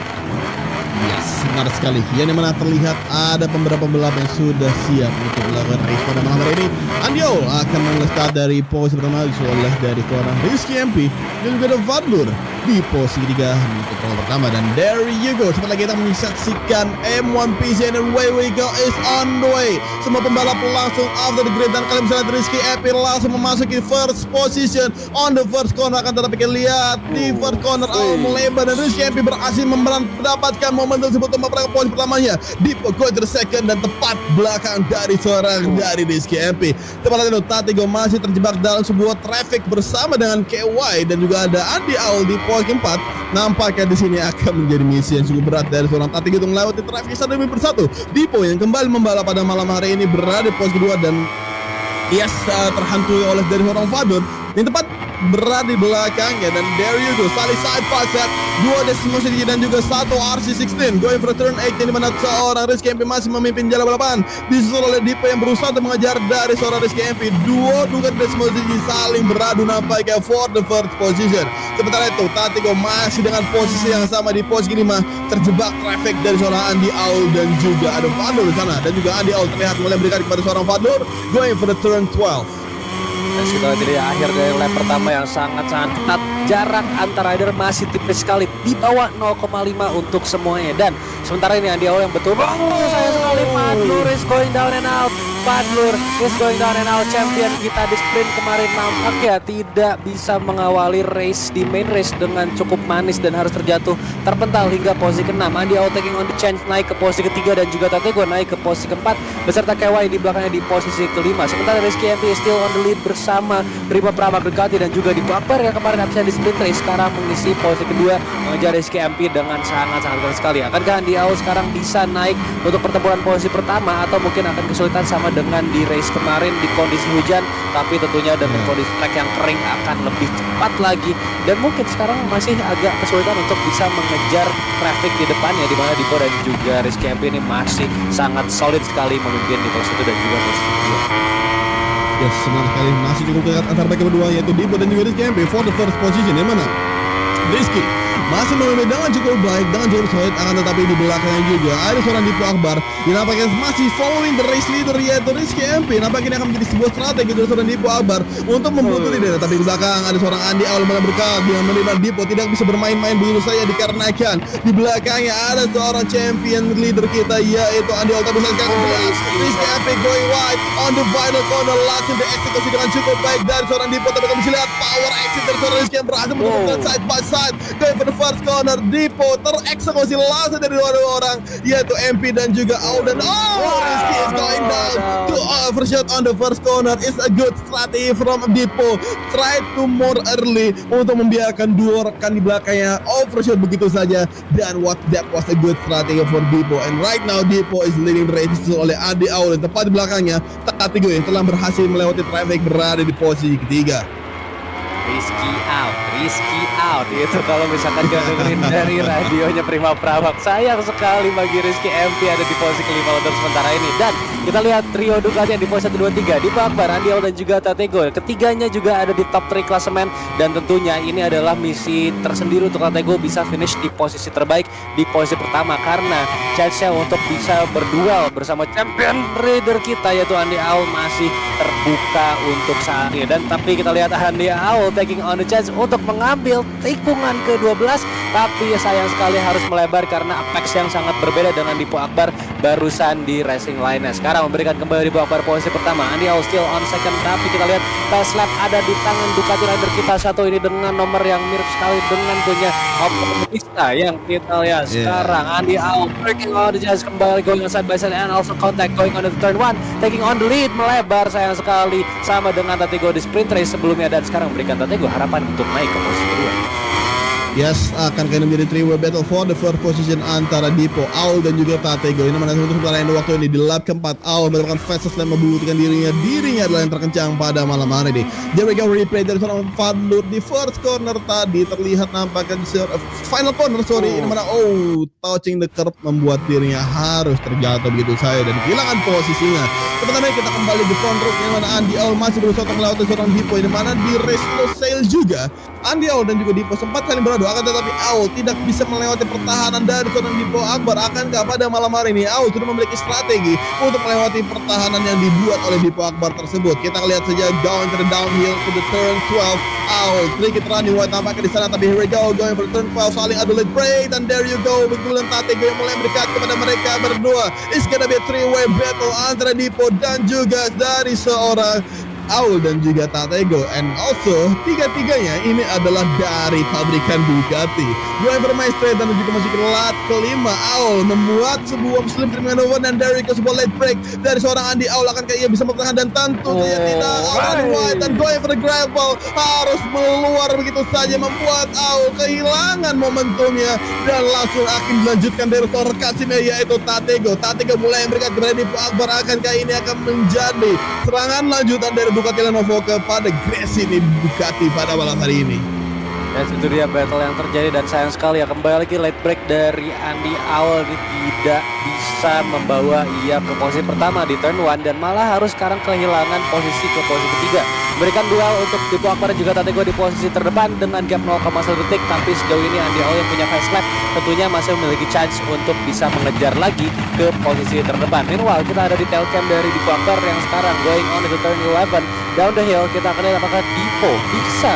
Yes, benar sekali. Yang dimana terlihat ada beberapa pembalap yang sudah siap untuk melakukan race pada malam hari ini. Andiol akan mulai start dari posisi pertama oleh dari seorang Rizky MP dan juga ada Vadlur di posisi ketiga untuk pembalap pertama. Dan there you go, sebentar lagi kita menyaksikan M1 PC and away we go is on the way. Semua pembalap langsung after the grid dan kalian bisa lihat Rizky MP langsung memasuki first position on the first corner. Akan tetapi kita lihat di first corner awal melebar dan Rizky MP berhasil mendapatkan momen tersebut untuk meraih poin pertamanya di quarter second dan tepat belakang dari seorang dari Rizky MP. Tepat itu Tatigo masih terjebak dalam sebuah traffic bersama dengan KY dan juga ada Andi Aul di poin keempat. Nampaknya di sini akan menjadi misi yang cukup berat dari seorang Tatigo untuk melewati traffic satu demi persatu. Dipo yang kembali membalap pada malam hari ini berada di pos kedua dan dia terhantui oleh dari seorang Vador yang tepat berada di belakangnya. Dan there you go, saling side by side, 2 Decimal City dan juga 1 RC16 going for turn 8 di mana seorang Rizky MP masih memimpin jalan balapan disusul oleh Dipo yang berusaha untuk mengejar dari seorang Rizky MP. Dua Decimal City saling beradu nampaknya for the first position. Sementara itu Tatigo masih dengan posisi yang sama di posisi 5, terjebak traffic dari seorang Andi Aul dan juga ada Vador di sana, dan juga Andi Aul terlihat mulai berikan kepada seorang Vador going for the turn 12. Dan kita lihat di akhir dari lap pertama yang sangat-sangat ketat. Jarak antar rider masih tipis sekali, di bawah 0,5 untuk semuanya. Dan sementara ini Andi Aul yang betul saya sekali, Vadlur is going down and out. Vadlur is going down and out. Champion kita di sprint kemarin nampaknya tidak bisa mengawali race di main race dengan cukup manis dan harus terjatuh terpental hingga posisi ke-6. Andi Aul taking on the chance naik ke posisi ke-3 dan juga Tatigo naik ke posisi ke-4 beserta KY di belakangnya di posisi ke-5. Sementara Rizky MP still on the lead bersama Rima Pramak Ducati dan juga di Bakbar yang kemarin absen di sprint race sekarang mengisi posisi kedua mengejar Rizky MP dengan sangat-sangat keras sekali. Akankah Andi Aul sekarang bisa naik untuk pertempuran posisi pertama atau mungkin akan kesulitan sama dengan di race kemarin di kondisi hujan, tapi tentunya dengan kondisi track yang kering akan lebih cepat lagi dan mungkin sekarang masih agak kesulitan untuk bisa mengejar traffic di depannya di mana Dipo dan juga Rizky MP ini masih sangat solid sekali memimpin di posisi 1 dan juga posisi 2. Yes, semangat sekali masih cukup dekat antara mereka berdua yaitu Dipo dan juga Rizky MP for the first position, yang mana Rizky masih memimpin dengan cukup baik, dengan cukup solid, akan tetapi di belakangnya juga ada seorang Dipo Akbar yang nampaknya masih following the race leader yaitu Rizky MP. Nampaknya ini akan menjadi sebuah strategi dari seorang Dipo Akbar untuk membunuh dia, tapi di belakang ada seorang Andi Aul malah berkal dengan menimpa Dipo tidak bisa bermain-main begitu saja dikarenakan di belakangnya ada seorang champion leader kita yaitu Andi Aul. Tapi sekarang Rizky MP going wide on the final corner, langsung dieksekusi dengan cukup baik dari seorang Dipo, tapi kami bisa lihat power exit dari seorang Rizky yang berhasil menemukan side by side going for the first corner. Dipo tereksekusi langsung dari dua orang yaitu MP dan juga Aul, dan Rizky is going down to overshot on the first corner. Is a good strategy from Dipo, try to more early untuk membiarkan dua rekan di belakangnya overshot begitu saja, dan that was a good strategy for Dipo. And right now Dipo is leading the race oleh Andi Aul dan tepat di belakangnya Tatigo yang telah berhasil melewati traffic berada di posisi ketiga. Rizky out itu kalau misalkan kita dengerin dari radionya Prima Prawak. Sayang sekali bagi Rizky MP ada di posisi kelima untuk sementara ini. Dan kita lihat trio Ducati yang di posisi 1, 2, 3 Dipo Akbar, Andi Aul dan juga Tatego. Ketiganya juga ada di top 3 klasemen, dan tentunya ini adalah misi tersendiri untuk Tatego bisa finish di posisi terbaik di posisi pertama, karena chance-nya untuk bisa berduel bersama champion rider kita yaitu Andi Aul masih terbuka untuk saat ini. Dan tapi kita lihat Andi Aul taking on the chance untuk mengambil tikungan ke-12, tapi sayang sekali harus melebar karena apex yang sangat berbeda dengan Dipo Akbar barusan di racing line-nya. Sekarang memberikan kembali Dipo Akbar posisi pertama, Andi Aul still on second, tapi kita lihat fast lap ada di tangan Ducati rider kita satu ini dengan nomor yang mirip sekali dengan punya Optimista yang kita lihat sekarang. Andi Aul breaking on the chance, kembali going side by side and also contact going on the turn 1, taking on the lead, melebar sayang sekali sama dengan Tatego di sprint race sebelumnya, dan sekarang memberikan Tatego harapan untuk naik ke posisi kedua. Yes, akan kena menjadi three-way battle for the first position antara Dipo, Aul dan juga Tatego. Ini mana untuk sementara waktu ini di lap keempat, Aul melakukan fastest lap membuktikan dirinya adalah yang terkencang pada malam hari ini. There we go, replay dari seorang Fadlur di first corner tadi terlihat nampaknya di final corner, ini mana touching the curb membuat dirinya harus terjatuh begitu saja dan kehilangan posisinya. Sementara kita kembali di front row, yang mana Andi Aul masih berusaha untuk melewati seorang Dipo, di mana di race slow sail juga Andi Aul dan juga Dipo sempat saling beradu, akan tetapi Aul tidak bisa melewati pertahanan dari seorang Dipo Akbar. Akankah pada malam hari ini Aul sudah memiliki strategi untuk melewati pertahanan yang dibuat oleh Dipo Akbar tersebut? Kita lihat saja going to the downhill to the turn 12. Aul sedikit running wide tampaknya di sana, tapi here we go going for turn 12, saling adu lead break, dan there you go, betulan Tatego yang mulai mendekat kepada mereka berdua. It's gonna be a three-way battle antara Dipo dan juga dari seorang Aul dan juga Tatego, and also tiga-tiganya ini adalah dari pabrikan Ducati. Going bermain straight dan juga masuk ke lap kelima, Aul membuat sebuah slim trim maneuver dan dari ke sebuah late break dari seorang Andi Aul. Akankah ia bisa bertahan? Dan tentu saja tidak. Aul wide dan going for the gravel, harus meluar begitu saja, membuat Aul kehilangan momentumnya dan langsung akan dilanjutkan dari seorang rekannya yaitu Tatego. Tatego mulai memberikan kepada Dipo Akbar. Akankah ini akan menjadi serangan lanjutan dari Ducati Lenovo kepada Gracie ini Ducati pada malam hari ini? Dan itu dia battle yang terjadi, dan sayang sekali ya kembali lagi late break dari Andi Aul ini tidak bisa membawa ia ke posisi pertama di turn 1 dan malah harus sekarang kehilangan posisi ke posisi ketiga. Berikan duel untuk Dipo Akbar dan juga Tatego di posisi terdepan dengan gap 0,1 detik, tapi sejauh ini Andi Aul yang punya fast lap tentunya masih memiliki chance untuk bisa mengejar lagi ke posisi terdepan. Meanwhile kita ada di tail cam dari Dipo Akbar yang sekarang going on to turn 11 down the hill. Kita akan lihat apakah Dipo bisa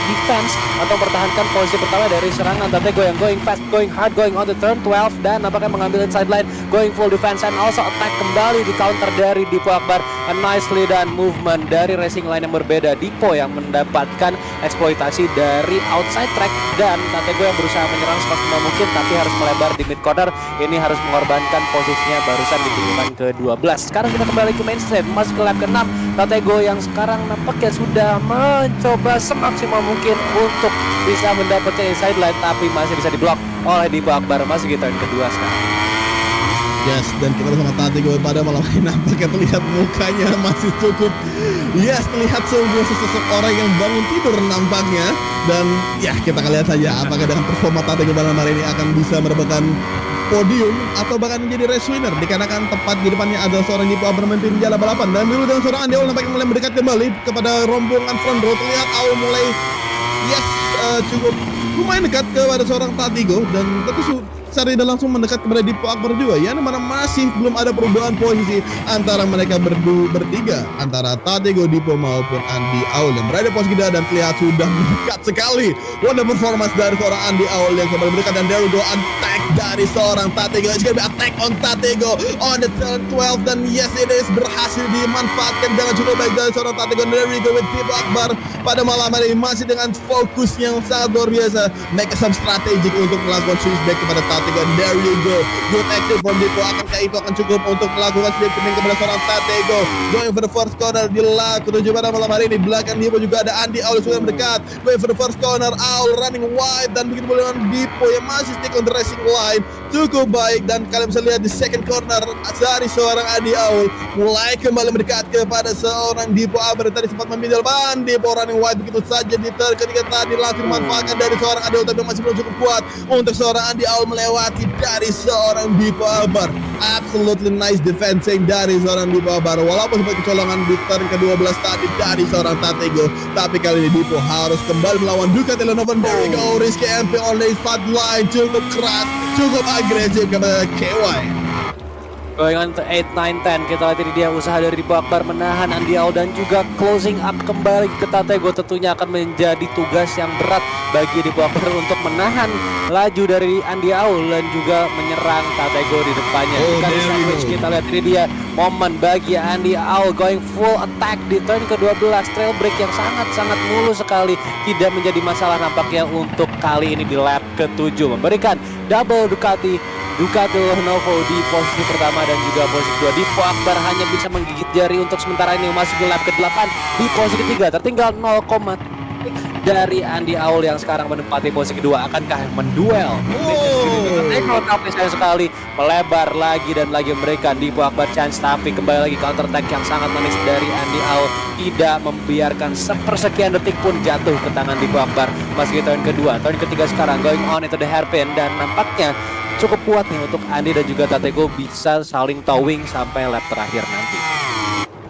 defense atau pertahankan posisi pertama dari serangan Tatego yang going fast, going hard, going on the turn 12, dan nampaknya mengambil inside line, going full defense and also attack kembali di counter dari Dipo Akbar. And nicely dan movement dari racing line yang berbeda, Dipo yang mendapatkan eksploitasi dari outside track dan Tatego yang berusaha menyerang semaksimal mungkin tapi harus melebar di mid corner. Ini harus mengorbankan posisinya barusan di tikungan ke-12. Sekarang kita kembali ke main straight, masuk ke lap ke-6. Tatego yang sekarang nampaknya sudah mencoba semaksimal mungkin untuk bisa mendapatkan inside line tapi masih bisa diblok oleh Dipo Akbar. Masih di turn kedua sekarang. Yes, dan kita bersama Tatego pada malam ini nampaknya terlihat mukanya masih cukup, yes, terlihat sosok orang yang bangun tidur nampaknya. Dan ya kita akan lihat saja apakah dengan performa Tatego pada malam hari ini akan bisa mendapatkan podium atau bahkan menjadi race winner, dikarenakan tepat di depannya ada seorang Dipo Akbar memimpin jala balapan. Dan dulu dengan seorang Andi Aul nampaknya mulai mendekat kembali kepada rombongan front row. Terlihat Aul mulai cukup lumayan dekat kepada seorang Tatego, dan tentu Sarida langsung mendekat kepada Dipo Akbar juga, ya, mana masih belum ada perubahan posisi antara mereka bertiga, antara Tatego, Dipo maupun Andi Aul yang berada di posisi kedua, dan terlihat sudah mendekat sekali. What a performance dari seorang Andi Aul yang kembali mendekat, dan there we go, attack dari seorang Tatego. It's gonna be attack on Tatego on the turn 12, dan yes it is, berhasil dimanfaatkan dengan cukup baik dari seorang Tatego. And there we go with Dipo Akbar pada malam hari ini masih dengan fokus yang sangat luar biasa, make some strategic untuk melakukan switchback kepada Tatego Tatego. There you go. Good action from Dipo. Akankah itu akan cukup untuk melakukan speed pinning kepada seorang Tatego? Going for the first corner di lap ketujuh pada malam hari ini. Belakang Dipo juga ada Andy Aul sudah mendekat. Going for the first corner. Aul running wide dan begitu pula dengan Dipo yang masih stick on the racing line. Cukup baik dan kalian bisa lihat di second corner dari seorang Andy Aul mulai kembali mendekat kepada seorang Dipo Abar tadi sempat memindal ban. Dipo running wide begitu saja di turn ketiga tadi langsung dimanfaatkan dari seorang Andy Aul tapi masih belum cukup kuat untuk seorang Andy Aul melewati dari seorang Dipo Abar. Absolutely nice defending dari seorang Dipo Abar walaupun sempat kecolongan di turn ke-12 tadi dari seorang Tatego, tapi kali ini Dipo harus kembali melawan Ducati Lenovo. There we go, Rizky MP on the fat line, cukup keras, cukup agresif kepada KY. Going on to 8, 9, 10. Kita lihat ini dia usaha dari Dipo Akbar menahan Andy Aul dan juga closing up kembali ke Tatego. Tentunya akan menjadi tugas yang berat bagi Dipo Akbar untuk menahan laju dari Andy Aul dan juga menyerang Tatego di depannya. Kali sandwich kita lihat ini dia momen bagi Andy Aul going full attack di turn ke-12. Trail break yang sangat-sangat mulus sekali. Tidak menjadi masalah nampaknya untuk kali ini di lap ke-7. Memberikan double Ducati Lenovo di posisi pertama dan juga posisi kedua. Dipo Akbar hanya bisa menggigit jari untuk sementara ini masuk ke lap ke-8 di posisi ketiga. Tertinggal 0, dari Andy Aul yang sekarang menempati posisi kedua. Akankah menduel? Tapi sayang sekali melebar lagi dan lagi memberikan Dipo Akbar chance, tapi kembali lagi counter attack yang sangat manis dari Andy Aul tidak membiarkan sepersekian detik pun jatuh ke tangan Dipo Akbar. Masih turn kedua, turn ketiga sekarang going on into the hairpin dan nampaknya cukup kuat nih untuk Andy dan juga Tatego bisa saling towing sampai lap terakhir nanti.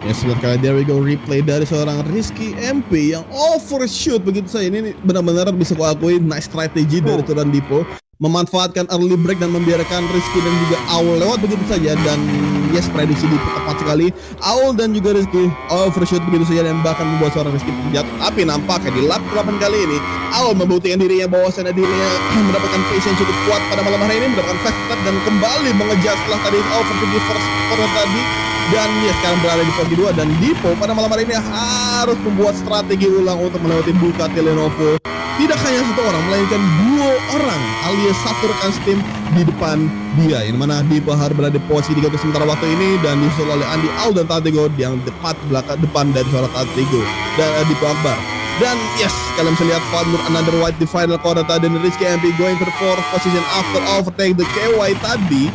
Ya sebentar, there we go, replay dari seorang Rizky MP yang overshoot begitu saja. Ini benar-benar bisa aku akui nice strategi dari Turan Dipo, memanfaatkan early break dan membiarkan Rizky dan juga Aul lewat begitu saja. Dan yes, prediksi Dipo tepat sekali. Aul dan juga Rizky overshoot begitu saja dan bahkan membuat seorang Rizky terjatuh. Tapi nampaknya di lap ke-8 kali ini Aul membuktikan dirinya bahwasannya dirinya mendapatkan pace yang cukup kuat pada malam hari ini, mendapatkan fast start dan kembali mengejar setelah tadi overshoot di first corner tadi. Dan dia sekarang berada di posisi 2 dan Dipo pada malam hari ini harus membuat strategi ulang untuk melewati Ducati Lenovo. Tidak hanya satu orang, melainkan 2 orang alias satu rekan tim di depan dia. Yang mana Dipo harus berada di posisi 3 untuk sementara waktu ini dan disusul oleh Andy Aul dan Tatego yang tepat belakang depan dari seorang Tatego dan Dipo Akbar. Dan yes, kalian bisa lihat Fadlur another white di final corner tadi dan Rizky MP going for the 4th position after overtake the KY tadi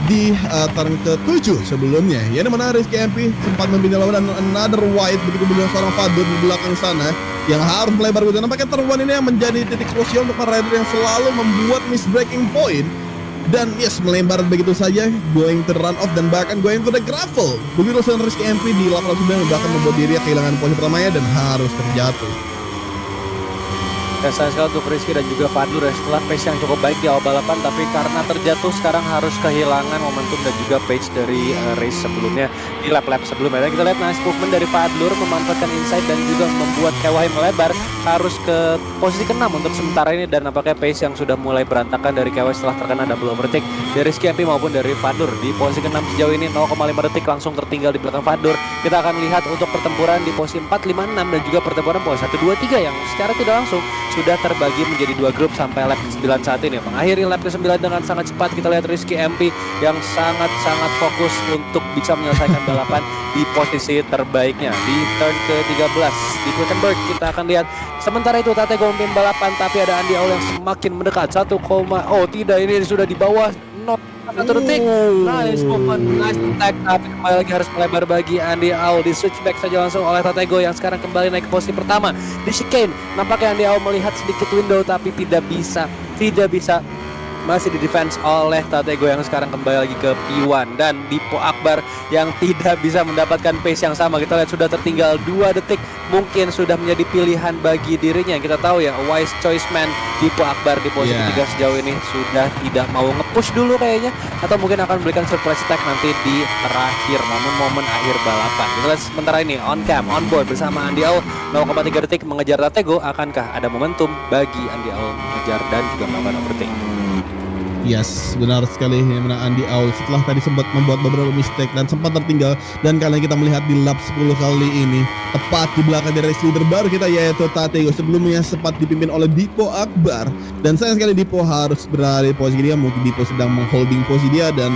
di turn ke-7 sebelumnya. Ya, dimana Rizky MP sempat membina lawan dan another white begitu dengan seorang Fadlur di belakang sana yang harus melebar begitu. Nampaknya turn 1 ini yang menjadi titik krusial untuk para rider yang selalu membuat miss breaking point. Dan yes, melebar begitu saja, going to run off dan bahkan going to the gravel. Begitu seorang Rizky MP di lap 9 bahkan membuat dirinya kehilangan posisi pertamanya dan harus terjatuh. Dan sayang sekali untuk Rizky dan juga Fadlur ya, setelah pace yang cukup baik di awal balapan, tapi karena terjatuh sekarang harus kehilangan momentum dan juga pace dari race sebelumnya di lap-lap sebelumnya. Dan kita lihat nice movement dari Fadlur memanfaatkan inside dan juga membuat KY melebar harus ke posisi ke-6 untuk sementara ini. Dan nampaknya pace yang sudah mulai berantakan dari KY setelah terkena double overtake dari Rizky MP maupun dari Fadlur. Di posisi ke-6 sejauh ini 0,5 detik langsung tertinggal di belakang Fadlur. Kita akan lihat untuk pertempuran di posisi 4, 5, 6 dan juga pertempuran posisi 1, 2, 3 yang secara tidak langsung sudah terbagi menjadi 2 grup sampai lap ke-9 saat ini. Mengakhiri lap ke-9 dengan sangat cepat. Kita lihat Rizky MP yang sangat-sangat fokus untuk bisa menyelesaikan balapan di posisi terbaiknya di turn ke-13 di Wittenberg. Kita akan lihat sementara itu Tatego memimpin balapan, tapi ada Andy Aul yang semakin mendekat 1, oh tidak, ini sudah di bawah 1 detik. Nice movement, nice attack, tapi kembali lagi harus melebar bagi Andy Aul. Di switchback saja langsung oleh Tatego yang sekarang kembali naik ke posisi pertama di chicane. Nampaknya Andy Aul melihat sedikit window tapi tidak bisa masih di defense oleh Tatego yang sekarang kembali lagi ke P1 dan Dipo Akbar yang tidak bisa mendapatkan pace yang sama. Kita lihat sudah tertinggal 2 detik, mungkin sudah menjadi pilihan bagi dirinya. Kita tahu ya, wise choice man Dipo Akbar di posisi 3 sejauh ini sudah tidak mau nge-push dulu kayaknya, atau mungkin akan memberikan surprise attack nanti di terakhir momen-momen akhir balapan. Kita lihat sementara ini on cam, on board bersama Andy Aul 0,3 detik mengejar Tatego. Akankah ada momentum bagi Andy Aul mengejar dan juga melakukan overtake? Yes, benar sekali yang mana Andy Aul setelah tadi sempat membuat beberapa mistake dan sempat tertinggal, dan kalian kita melihat di lap 10 kali ini tepat di belakang dari race leader baru kita yaitu Tatego. Sebelumnya sempat dipimpin oleh Dipo Akbar, dan sayang sekali Dipo harus berada di posisi dia. Mungkin Dipo sedang mengholding posisi dia dan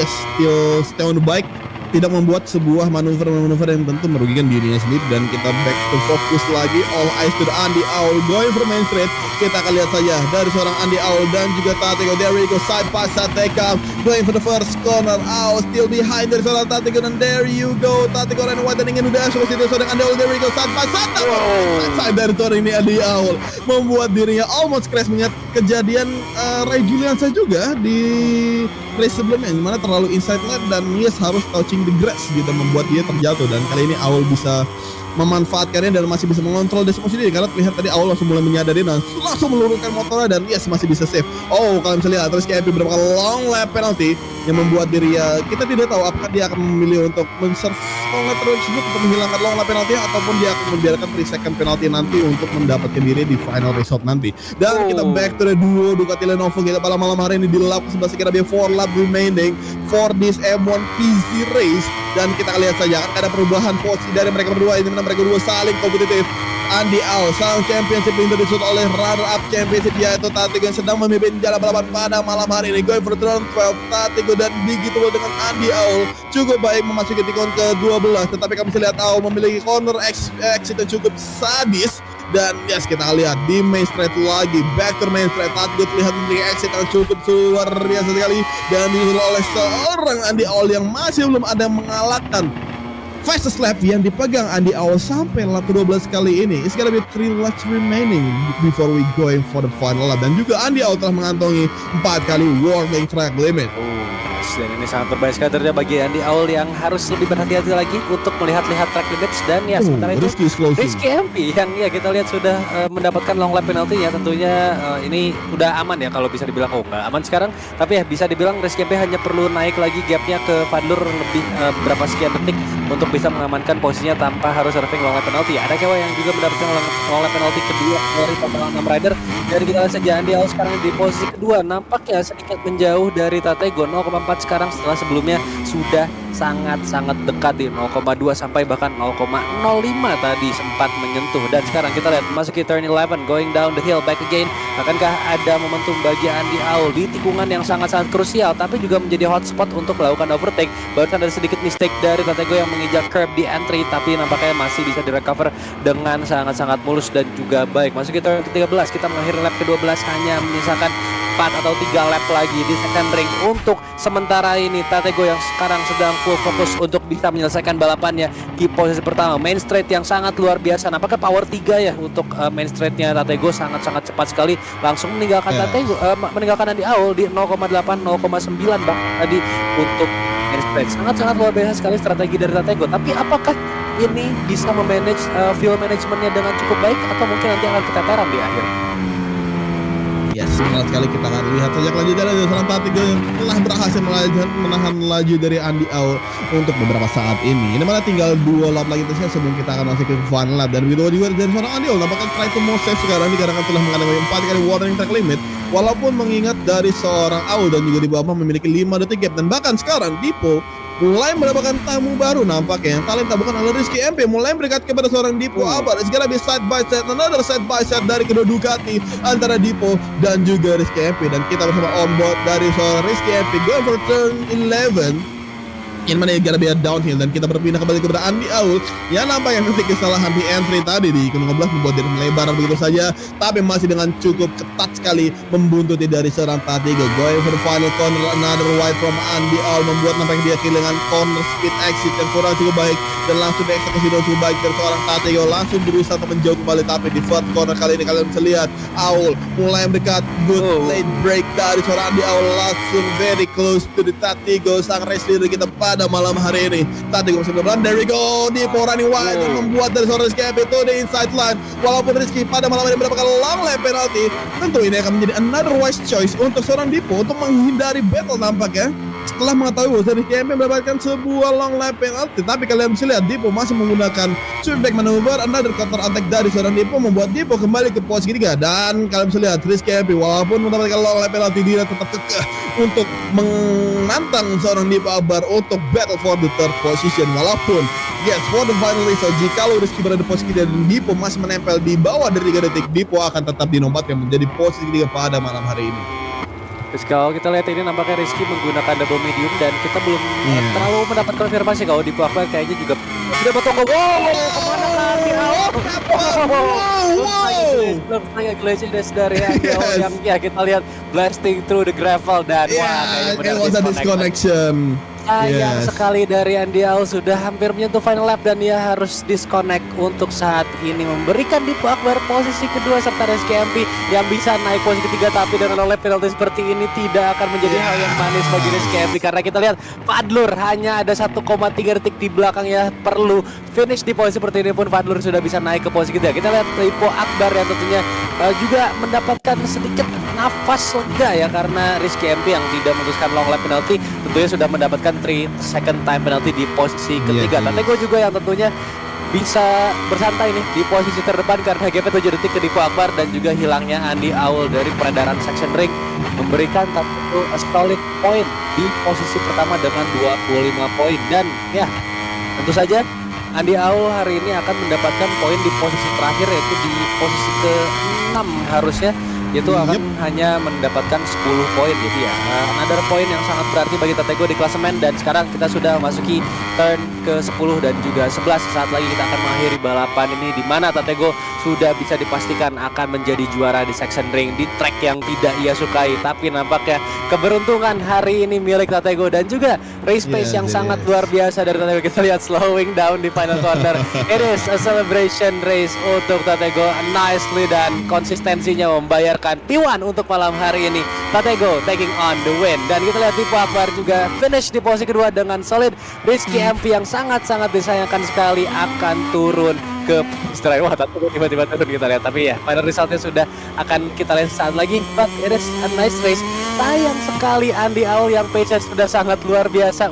yes, still stay on the bike, tidak membuat sebuah manuver yang tentu merugikan dirinya sendiri. Dan kita back to fokus lagi, all eyes to the Andy Aul going for main straight. Kita akan lihat saja dari seorang Andy Aul dan juga Tatego. There we go, side pass Tateka going for the first corner. Aul still behind dari seorang Tatego, dan there you go, Tatego dan White dan ingin udah solusi dari seorang Andy Aul. There we go, side pass side dari seorang ini Andy Aul membuat dirinya almost crash, mengingat kejadian Ray Juliansa juga di race sebelumnya, yang mana terlalu inside line dan yes harus touching the grass gitu, membuat dia terjatuh. Dan kali ini Aul bisa memanfaatkannya dan masih bisa mengontrol desmosi diri, karena terlihat tadi Aul langsung mulai menyadari dan langsung meluruskan motornya dan yes masih bisa save. Oh, kalian bisa lihat terus KMP beberapa long lap penalty yang membuat diri kita tidak tahu apakah dia akan memilih untuk men-serve long lap tersebut untuk menghilangkan long lap penalty, ataupun dia akan membiarkan 3 second penalty nanti untuk mendapatkan diri di final result nanti. Dan kita back to the duo Ducati Lenovo kita pada malam hari ini di lap 11, kira 4 lap remaining for this M1 PC race. Dan kita lihat saja akan ada perubahan posisi dari mereka berdua, ini mereka berdua saling kompetitif. Andy Aul sang championship ini disusul oleh runner up championship yaitu Tatego yang sedang memimpin jalan balapan pada malam hari ini. Going for the turn 12 Tatego, dan begitu dengan Andy Aul cukup baik memasuki tikungan ke-12, tetapi kami bisa lihat Aul memiliki corner exit yang cukup sadis. Dan yes, kita lihat di main straight lagi, back to main straight. Tatego terlihat memiliki exit yang cukup luar biasa sekali, dan disusul oleh seorang Andy Aul yang masih belum ada mengalahkan fastest lap yang dipegang Andy Aul sampai lap ke-12 kali ini. It's gonna be 3 laps remaining before we going for the final lap. Dan juga Andy Aul telah mengantongi 4 kali warning track limit. Dan ini sangat berbahaya sekali ternyata bagi Andy Aul yang harus lebih berhati-hati lagi untuk melihat-lihat track limits. Dan ya sementara itu Rizky MP yang ya kita lihat sudah mendapatkan long lap penalty ya, tentunya ini udah aman ya kalau bisa dibilang. Nggak aman sekarang, tapi ya bisa dibilang Rizky MP hanya perlu naik lagi gapnya ke Fadlur lebih berapa sekian detik untuk bisa mengamankan posisinya tanpa harus serving long lap penalty. Ada Kewa yang juga mendapatkan long lap penalty kedua dari total 6 rider. Jadi kita lihat saja Andy Aul sekarang di posisi kedua, nampaknya sedikit menjauh dari Tatego 0,4 sekarang, setelah sebelumnya sudah sangat-sangat dekat di 0,2 sampai bahkan 0,05 tadi sempat menyentuh. Dan sekarang kita lihat memasuki turn 11 going down the hill back again. Akankah ada momentum bagi Andy Aul di tikungan yang sangat-sangat krusial tapi juga menjadi hotspot untuk melakukan overtake? Barusan ada sedikit mistake dari Tatego yang menginjak curb di entry, tapi nampaknya masih bisa direcover dengan sangat-sangat mulus dan juga baik. Masuki turn ke-13, kita mengakhiri lap ke-12 hanya menyisakan 4 atau 3 lap lagi di second ring. Untuk sementara ini Tatego yang sekarang sedang full fokus untuk bisa menyelesaikan balapannya di posisi pertama. Main straight yang sangat luar biasa, nampaknya power 3 ya untuk main straightnya Tatego, sangat-sangat cepat sekali langsung meninggalkan Tatego, meninggalkan Andy Aul di 0,8 0,9 bang tadi untuk main straight. Sangat-sangat luar biasa sekali strategi dari Tatego. Tapi apakah ini bisa memanage fuel managementnya dengan cukup baik, atau mungkin nanti akan keteteran di akhir? Yes, benar sekali. Kita akan lihat saja kelanjutan dari seorang Tatego yang telah berhasil menahan laju dari Andy Aul untuk beberapa saat ini. Ini mana tinggal 2 lap lagi saja sebelum kita akan masuk ke final lap. Dan begitu juga dari seorang Andy Aul nampaknya try to more safe sekarang dikarenakan telah mengalami 4 kali warning track limit. Walaupun mengingat dari seorang Aul dan juga di bawah memiliki 5 detik gap, dan bahkan sekarang Dipo mulai mendapatkan tamu baru nampaknya. Yang talenta bukan oleh Rizky MP, mulai berikat kepada seorang Dipo Akbar. It's gonna be side by side, another side by side dari kedua Ducati antara Dipo dan juga Rizky MP. Dan kita bersama onboard dari seorang Rizky MP go for turn 11, yang mana gonna be a downhill. Dan kita berpindah kembali kepada Andy Aul yang nampaknya memiliki kesalahan di entry tadi di ikon 15, membuat dia melebar begitu saja, tapi masih dengan cukup ketat sekali membuntuti dari seorang Tatego. Going for the final corner, another wide from Andy Aul membuat nampaknya dia kehilangan corner speed exit yang kurang cukup baik, dan langsung dieksekusi dengan cukup baik dari seorang Tatego, langsung berusaha untuk menjauh kembali. Tapi di fourth corner kali ini kalian bisa lihat Aul mulai mendekat, good late break dari seorang Andy Aul, langsung very close to the Tatego, sang race leader kita pada malam hari ini. Tatego masih belum. There we go, Dipo running wide yang membuat dari seorang Rizky MP to the inside line. Walaupun Rizky pada malam ini mendapatkan long lap penalty, tentu ini akan menjadi another wise choice untuk seorang Dipo untuk menghindari battle nampaknya. setelah mengetahui bahwa Rizky MP mendapatkan sebuah long lap penalty, tapi kalian bisa lihat Dipo masih menggunakan sweepback maneuver, another counter attack dari seorang Dipo membuat Dipo kembali ke posisi ketiga. Dan kalian bisa lihat Rizky MP walaupun mendapatkan long lap penalty, dia tetap kekeh untuk menantang seorang Dipo Akbar untuk battle for the third position. Walaupun yes, for the final result, jika Rizky berada di posisi ketiga dan Dipo masih menempel di bawah dari 3 detik, Dipo akan tetap dinobatkan menjadi posisi ketiga pada malam hari ini. Terus kalau kita lihat ini nampaknya Rizky menggunakan double medium dan kita belum terlalu mendapat konfirmasi kalau di Akbar kayaknya juga sudah bertonggo. Wow, kemana lagi? Looks like a glitch dari Andiao yang ya kita lihat blasting through the gravel dan wah kayaknya was a disconnection. Sayang sekali dari Andiao sudah hampir menyentuh final lap dan dia harus disconnect untuk saat ini, memberikan Dipo Akbar posisi kedua serta Rizky MP yang bisa naik posisi ketiga, tapi dengan lap penalti seperti ini tidak akan menjadi hal yang manis bagi Rizky MP karena kita lihat Fadlur hanya ada 1,3 detik di belakang ya, perlu finish di posisi seperti ini pun Fadlur sudah bisa naik ke posisi ketiga. Kita lihat Dipo Akbar yang tentunya juga mendapatkan sedikit nafas lega ya karena Rizky MP yang tidak memutuskan long lap penalty tentunya sudah mendapatkan 3 second time penalty di posisi ketiga. Tatego juga yang tentunya bisa bersantai nih di posisi terdepan karena GP 7 detik ke Dipo Akbar dan juga hilangnya Andi Aul dari peredaran section ring memberikan Tatego a solid point di posisi pertama dengan 25 poin. Dan ya tentu saja Andi Aul hari ini akan mendapatkan poin di posisi terakhir yaitu di posisi ke-6 harusnya, itu akan hanya mendapatkan 10 poin gitu ya. Another poin yang sangat berarti bagi Tatego di klasemen. Dan sekarang kita sudah masuki turn ke-10 dan juga 11. Saat lagi kita akan mengakhiri balapan ini di mana Tatego sudah bisa dipastikan akan menjadi juara di section ring di track yang tidak ia sukai. Tapi nampaknya keberuntungan hari ini milik Tatego dan juga race pace yang sangat luar biasa dari Tatego. Kita lihat slowing down di final corner. It is a celebration race untuk Tatego nicely dan konsistensinya membayarkan P1 untuk malam hari ini. Tatego taking on the win. Dan kita lihat Dipo Akbar juga finish di posisi kedua dengan solid. Rizky MP yang sangat-sangat disayangkan sekali akan turun ke setelah wah Tatego tiba-tiba turun kita lihat. Tapi ya final resultnya sudah akan kita lihat saat lagi. But it is a nice race. Sayang sekali Andi Aul yang pace sudah sangat luar biasa.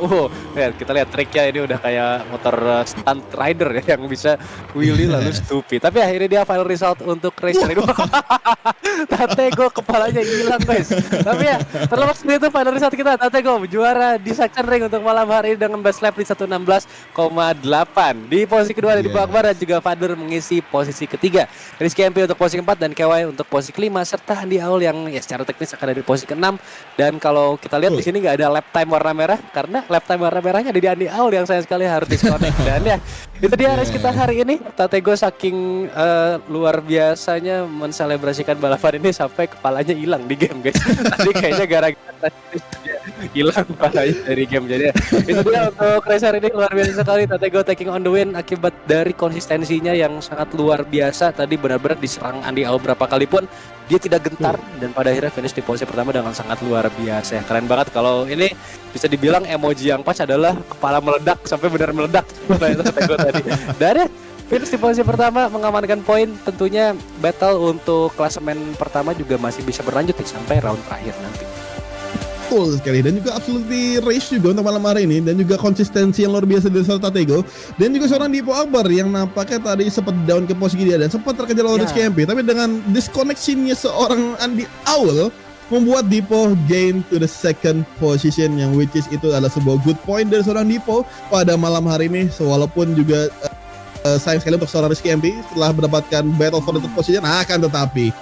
Kita lihat triknya ini udah kayak motor stunt rider ya yang bisa wheelie lalu stupid. Tapi akhirnya dia final result untuk race kali ini. Tatego kepalanya hilang guys. Tapi ya terlepas dari itu final result kita Tatego juara di section ring untuk malam hari ini dengan best lap di 1:16,8. Di posisi kedua ada Dipo Akbar dan juga Fadlur mengisi posisi ketiga. Rizky MP untuk posisi keempat dan KY untuk posisi kelima serta Andi Aul yang ya secara teknis akan ada di posisi keenam. Dan kalau kita lihat di sini nggak ada lap time warna merah karena lap time warna merahnya ada di Andi Aul yang sayang sekali harus disconnect. Dan ya itu dia race kita hari ini. Tatego saking luar biasanya menselebrasikan balapan ini sampai kepalanya hilang di game guys. Tadi kayaknya gara-gara hilang kepalanya dari game. Jadi itu dia untuk race hari ini luar biasa sekali. Tatego taking on the win akibat dari konsistensinya yang sangat luar biasa. Tadi benar-benar diserang Andi Aul berapa kali pun dia tidak gentar dan pada akhirnya finish di posisi pertama dengan sangat luar biasa. Keren banget kalau ini bisa dibilang emoji yang pas adalah kepala meledak sampai benar meledak. Tatego tadi. Dan ya finish di posisi pertama mengamankan poin. Tentunya battle untuk klasemen pertama juga masih bisa berlanjut sampai round terakhir nanti. Betul sekali, dan juga absolutely race juga untuk malam hari ini, dan juga konsistensi yang luar biasa dari Tatego dan juga seorang Dipo Akbar yang nampaknya tadi sempat down ke posisi dia dan sempat terkejar oleh Rizky MP, tapi dengan disconnection-nya seorang Andi Aul membuat Dipo gain to the second position yang which is itu adalah sebuah good point dari seorang Dipo pada malam hari ini. So, walaupun juga sayang sekali untuk seorang Rizky MP setelah mendapatkan battle for the third position, akan tetapi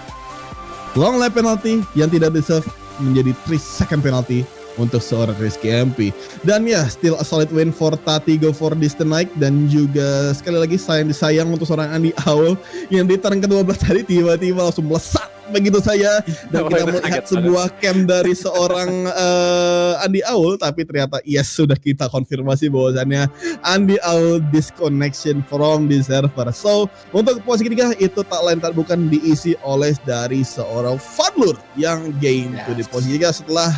long lap penalty yang tidak deserve menjadi 3 second penalty untuk seorang Rizky MP. Dan ya still a solid win for Tatego for this tonight. Dan juga sekali lagi disayang untuk seorang Andi Aul yang di turn ke-12 tadi tiba-tiba langsung melesat begitu saja. Dan kita melihat sebuah cam dari seorang Andi Aul, tapi ternyata sudah kita konfirmasi bahwasannya Andi Aul disconnection from the server. So untuk posisi ketiga itu tak lain tak bukan diisi oleh dari seorang Fadlur yang gain to the posisi 3 setelah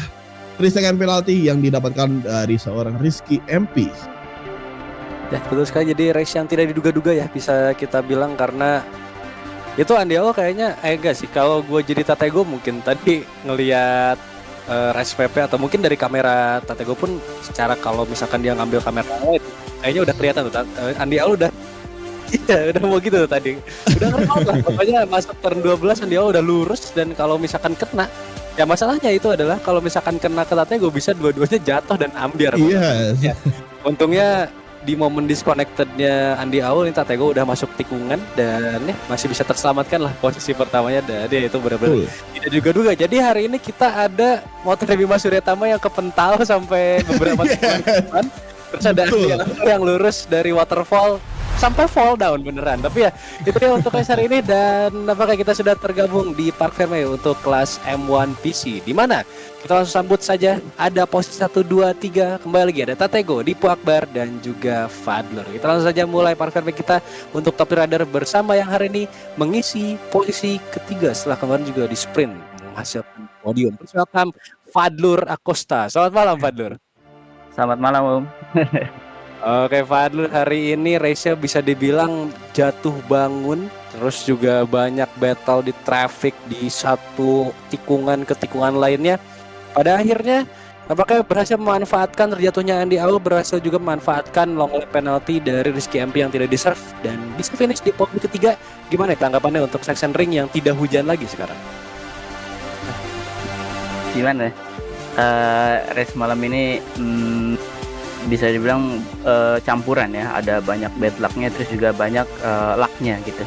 3 second penalty yang didapatkan dari seorang Rizky MP. Ya betul sekali, jadi race yang tidak diduga-duga ya bisa kita bilang karena itu Andi Aul kayaknya enggak sih, kalau gue jadi Tatego mungkin tadi ngelihat race VP atau mungkin dari kamera Tatego pun secara kalau misalkan dia ngambil kamera itu kayaknya udah kelihatan tuh Andi Aul udah iya udah mau gitu tuh tadi udah ngerekam lah pokoknya masuk turn 12 Andi Aul udah lurus dan kalau misalkan kena ya masalahnya itu adalah kalau misalkan kena ke Tatego bisa dua-duanya jatuh dan ambiar. Yes. Ya, untungnya di momen disconnectednya Andi Aul ini Tatego udah masuk tikungan dan masih bisa terselamatkan lah posisi pertamanya dan dia itu benar-benar tidak juga. Jadi hari ini kita ada motor Bima Suryatama yang kepental sampai beberapa tikungan ke depan. Terus ada Andi Aul yang lurus dari waterfall sampai fall down beneran. Tapi ya itu dia untuk race hari ini dan apakah kita sudah tergabung di Park Ferme untuk kelas M1 PC di mana kita langsung sambut saja ada posisi 1, 2, 3 kembali lagi ada Tatego, Dipo Akbar dan juga Fadlur. Kita langsung saja mulai Park Ferme kita untuk top rider bersama yang hari ini mengisi posisi ketiga setelah kemarin juga di sprint menghasilkan podium. Welcome Fadlur Acosta. Selamat malam Fadlur. Selamat malam Om. Oke Fadlur, hari ini race-nya bisa dibilang jatuh bangun. Terus juga banyak battle di traffic di satu tikungan ke tikungan lainnya. Pada akhirnya apakah berhasil memanfaatkan terjatuhnya Andi Aul, berhasil juga memanfaatkan long lap penalty dari Rizky MP yang tidak deserve dan bisa finish di podium ketiga. Gimana tanggapannya untuk section ring yang tidak hujan lagi sekarang? Gimana? Race malam ini bisa dibilang campuran ya, ada banyak bad luck-nya terus juga banyak luck-nya gitu.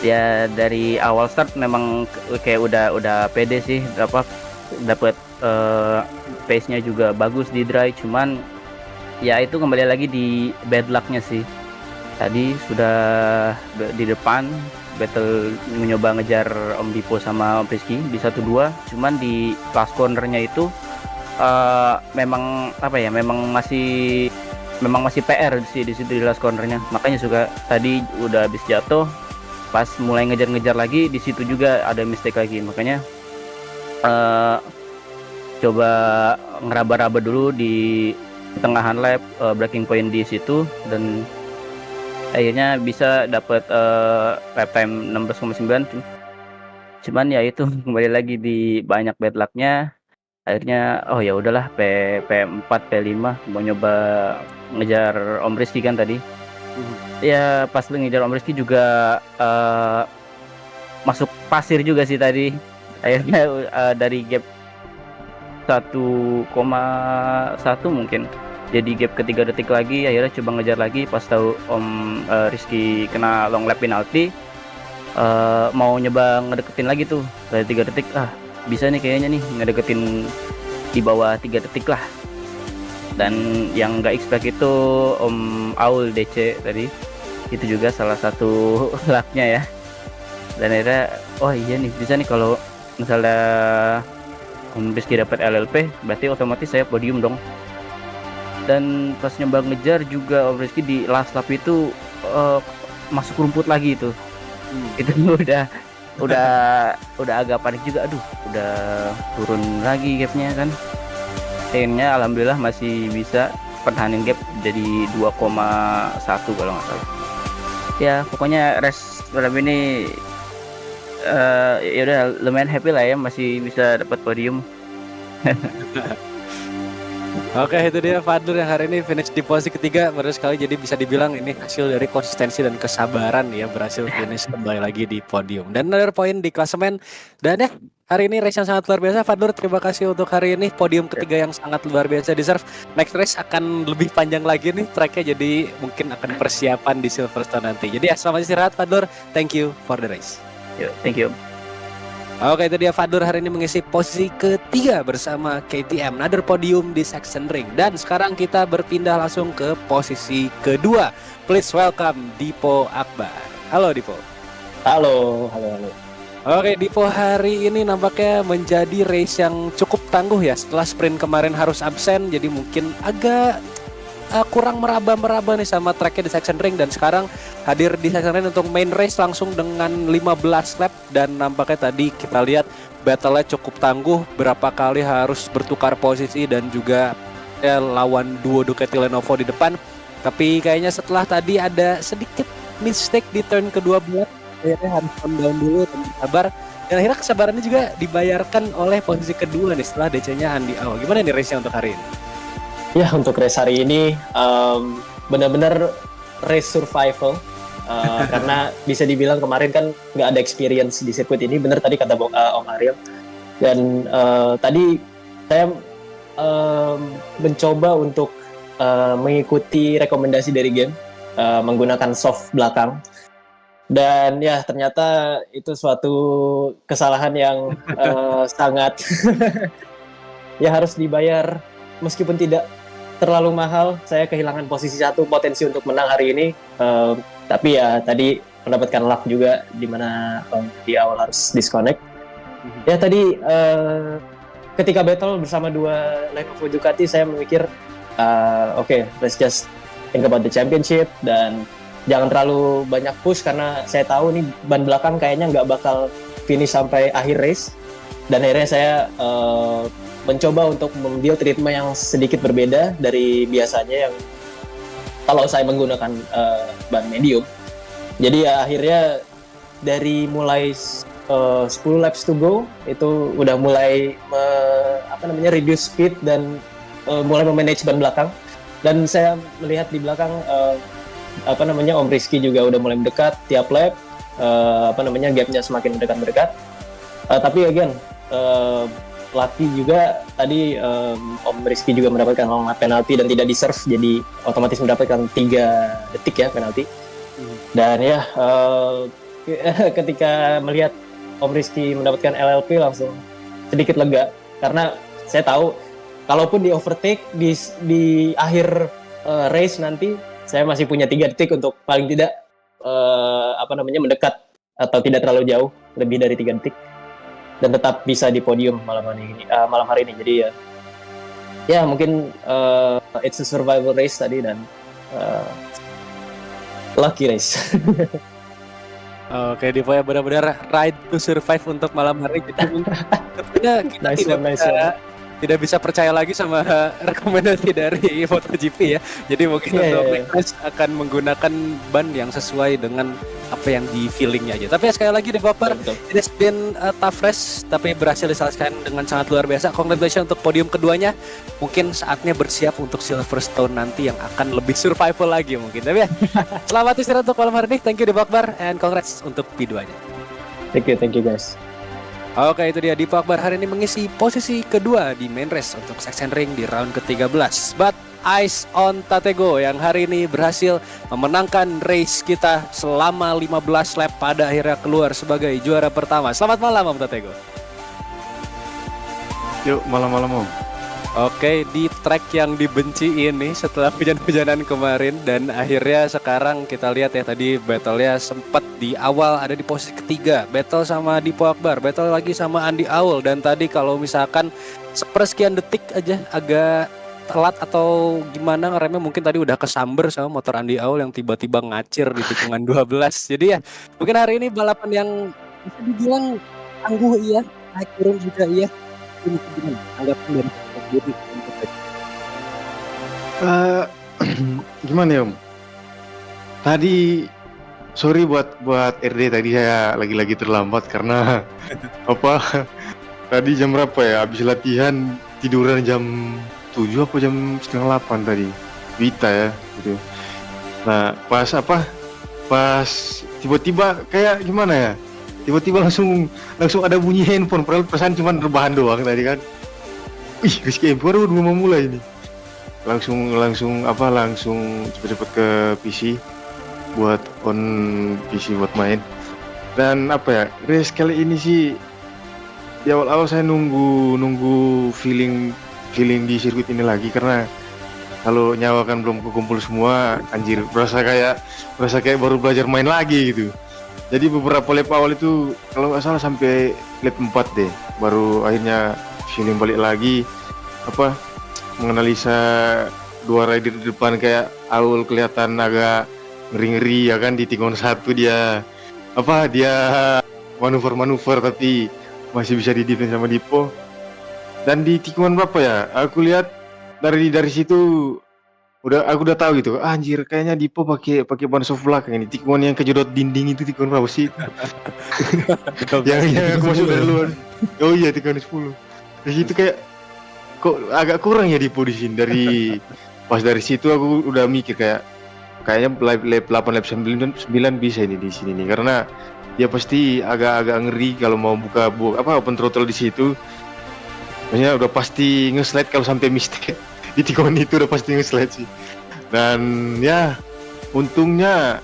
Ya dari awal start memang kayak udah pede sih, dapat pace-nya juga bagus di dry, cuman ya itu kembali lagi di bad luck-nya sih. Tadi sudah di depan battle mencoba ngejar Om Dipo sama Om Rizky di 1-2, cuman di last corner-nya itu memang masih PR sih di situ di last cornernya. Makanya juga tadi udah habis jatuh, pas mulai ngejar-ngejar lagi di situ juga ada mistake lagi. Makanya coba ngeraba-raba dulu di tengahan lap, breaking point di situ dan akhirnya bisa dapat lap time 16,9. Cuman ya itu kembali lagi di banyak bad luck-nya. Akhirnya ya udahlah P4 P5 mau nyoba ngejar Om Rizky kan tadi. Ya pas ngejar Om Rizky juga masuk pasir juga sih tadi. Akhirnya dari gap 1,1 mungkin jadi gap ke 3 detik lagi, akhirnya coba ngejar lagi pas tahu Om Rizky kena long lap penalty. Mau nyoba ngedeketin lagi tuh dari 3 detik, bisa nih kayaknya nih ngedeketin di bawah 3 detik lah. Dan yang nggak expect itu Om Aul DC tadi, itu juga salah satu luck-nya ya. Dan akhirnya iya nih bisa nih kalau misalnya Om Rizky dapat LLP berarti otomatis saya podium dong. Dan pas nyoba ngejar juga Om Rizky di last lap itu masuk rumput lagi itu. Itu udah agak panik juga, udah turun lagi gapnya kan. Akhirnya alhamdulillah masih bisa pertahanin gap jadi 2,1 kalau nggak salah. Ya pokoknya race malam ini ya udah lumayan happy lah ya, masih bisa dapat podium. Oke, itu dia Fadlur yang hari ini finish di posisi ketiga. Baru sekali jadi bisa dibilang ini hasil dari konsistensi dan kesabaran ya, berhasil finish kembali lagi di podium. Dan ada poin di klasemen. Dan ya hari ini race yang sangat luar biasa. Fadlur terima kasih untuk hari ini podium ketiga yang sangat luar biasa deserve. Next race akan lebih panjang lagi nih tracknya, jadi mungkin akan persiapan di Silverstone nanti. Jadi ya selamat istirahat Fadlur. Thank you for the race. Thank you. Oke, itu dia Fadlur hari ini mengisi posisi ketiga bersama KTM, another podium di section ring. Dan sekarang kita berpindah langsung ke posisi kedua. Please welcome Dipo Akbar. Halo Dipo. Halo. Oke Dipo, hari ini nampaknya menjadi race yang cukup tangguh ya. Setelah sprint kemarin harus absen, jadi mungkin agak kurang meraba-meraba nih sama tracknya di section ring. Dan sekarang hadir di section ring untuk main race langsung dengan 15 lap. Dan nampaknya tadi kita lihat battle-nya cukup tangguh, berapa kali harus bertukar posisi dan juga lawan duo Ducati Lenovo di depan. Tapi kayaknya setelah tadi ada sedikit mistake di turn ke-12, akhirnya harus calm down dulu dan sabar. Dan akhirnya kesabarannya juga dibayarkan oleh posisi kedua nih setelah DC-nya Andi Awal. Gimana nih race-nya untuk hari ini? Ya, untuk race hari ini benar-benar race survival. Karena bisa dibilang kemarin kan nggak ada experience di sirkuit ini, benar tadi kata Om Ariel. Dan tadi saya mencoba untuk mengikuti rekomendasi dari game, menggunakan soft belakang. Dan ya ternyata itu suatu kesalahan yang sangat ya harus dibayar meskipun tidak terlalu mahal. Saya kehilangan posisi 1, potensi untuk menang hari ini. Tapi ya tadi mendapatkan luck juga di mana di awal harus disconnect. Ya tadi ketika battle bersama 2 Lenovo Ducati saya memikir okay, let's just think about the championship dan jangan terlalu banyak push karena saya tahu nih ban belakang kayaknya nggak bakal finish sampai akhir race. Dan akhirnya saya mencoba untuk membuild ritme yang sedikit berbeda dari biasanya yang kalau saya menggunakan ban medium. Jadi ya akhirnya dari mulai 10 laps to go itu udah mulai reduce speed dan mulai memanage ban belakang. Dan saya melihat di belakang Om Rizky juga udah mulai mendekat tiap lap, gapnya semakin mendekat. Tapi again, lucky juga tadi Om Rizky juga mendapatkan long lap penalti dan tidak deserve, jadi otomatis mendapatkan 3 detik ya penalti. Dan ya ketika melihat Om Rizky mendapatkan LLP langsung sedikit lega karena saya tahu kalaupun di overtake di akhir race nanti saya masih punya 3 detik untuk paling tidak mendekat atau tidak terlalu jauh lebih dari 3 detik dan tetap bisa di podium malam hari ini. Jadi ya mungkin it's a survival race tadi dan lucky race. Oke, Divo ya benar-benar ride to survive untuk malam hari. Jadi tentunya kita tidak bisa percaya lagi sama rekomendasi dari MotoGP ya. Jadi mungkin untuk race akan menggunakan ban yang sesuai dengan apa yang di feelingnya aja. Tapi sekali lagi Developer, it has been a tough race tapi berhasil diselesaikan dengan sangat luar biasa. Congratulations untuk podium keduanya. Mungkin saatnya bersiap untuk Silverstone nanti yang akan lebih survival lagi mungkin. Tapi ya, selamat istirahat untuk malam hari ini. Thank you Developer and congrats untuk P2-nya. Thank you guys. Oke, itu dia Dipo Akbar hari ini mengisi posisi kedua di main race untuk Sachsenring di round ke-13. But eyes on Tatego yang hari ini berhasil memenangkan race kita selama 15 lap pada akhirnya keluar sebagai juara pertama. Selamat malam Om Tatego. Yuk, malam-malam Om. Oke, di track yang dibenci ini setelah hujan-hujanan kemarin dan akhirnya sekarang kita lihat ya tadi battle-nya sempat di awal ada di posisi ketiga, battle sama Dipo Akbar, battle lagi sama Andi Aul dan tadi kalau misalkan sepersekian detik aja agak telat atau gimana ngeremnya mungkin tadi udah kesamber sama motor Andi Aul yang tiba-tiba ngacir di tikungan 12. Jadi ya mungkin hari ini balapan yang bisa dibilang tangguh iya, naik turun juga iya. Ini gimana anggapan dari diri untuk gimana ya Om? Tadi sorry buat RD tadi saya lagi-lagi terlambat karena tadi jam berapa ya? Habis latihan tiduran jam 7 apa jam setengah 8 tadi. Wita ya gitu. Nah, pas tiba-tiba kayak gimana ya? Tiba-tiba langsung ada bunyi handphone, padahal pesan cuma rebahan doang tadi kan. Ih, Rizky baru mau mulai ini. Langsung cepet-cepet ke PC buat main. Dan race kali ini sih di awal-awal saya nunggu feeling di sirkuit ini lagi karena kalau nyawa kan belum kekumpul semua, anjir berasa kayak baru belajar main lagi gitu. Jadi beberapa lap awal itu kalau nggak salah sampai lap 4 deh, baru akhirnya feeling balik lagi, menganalisa 2 rider di depan kayak Aul kelihatan agak ngeri-ngeri ya kan, di tikungan 1 dia manuver tapi masih bisa di-defend sama Dipo. Dan di tikungan berapa ya? Aku lihat dari situ aku udah tahu gitu. Anjir, kayaknya Dipo pakai ban soft belakang ini. Tikungan yang kejedot dinding itu tikungan berapa sih? yang aku masuk dari luar. Oh iya, tikungan 10. Dari situ kayak kok agak kurang ya Dipo di sini. Pas dari situ aku udah mikir kayaknya lap 8 lap 9 bisa ini di sini nih, karena dia pasti agak ngeri kalau mau buka open throttle di situ. Maksudnya udah pasti nge-slide kalau sampai mistake di tikungan itu, udah pasti nge-slide sih. Dan ya untungnya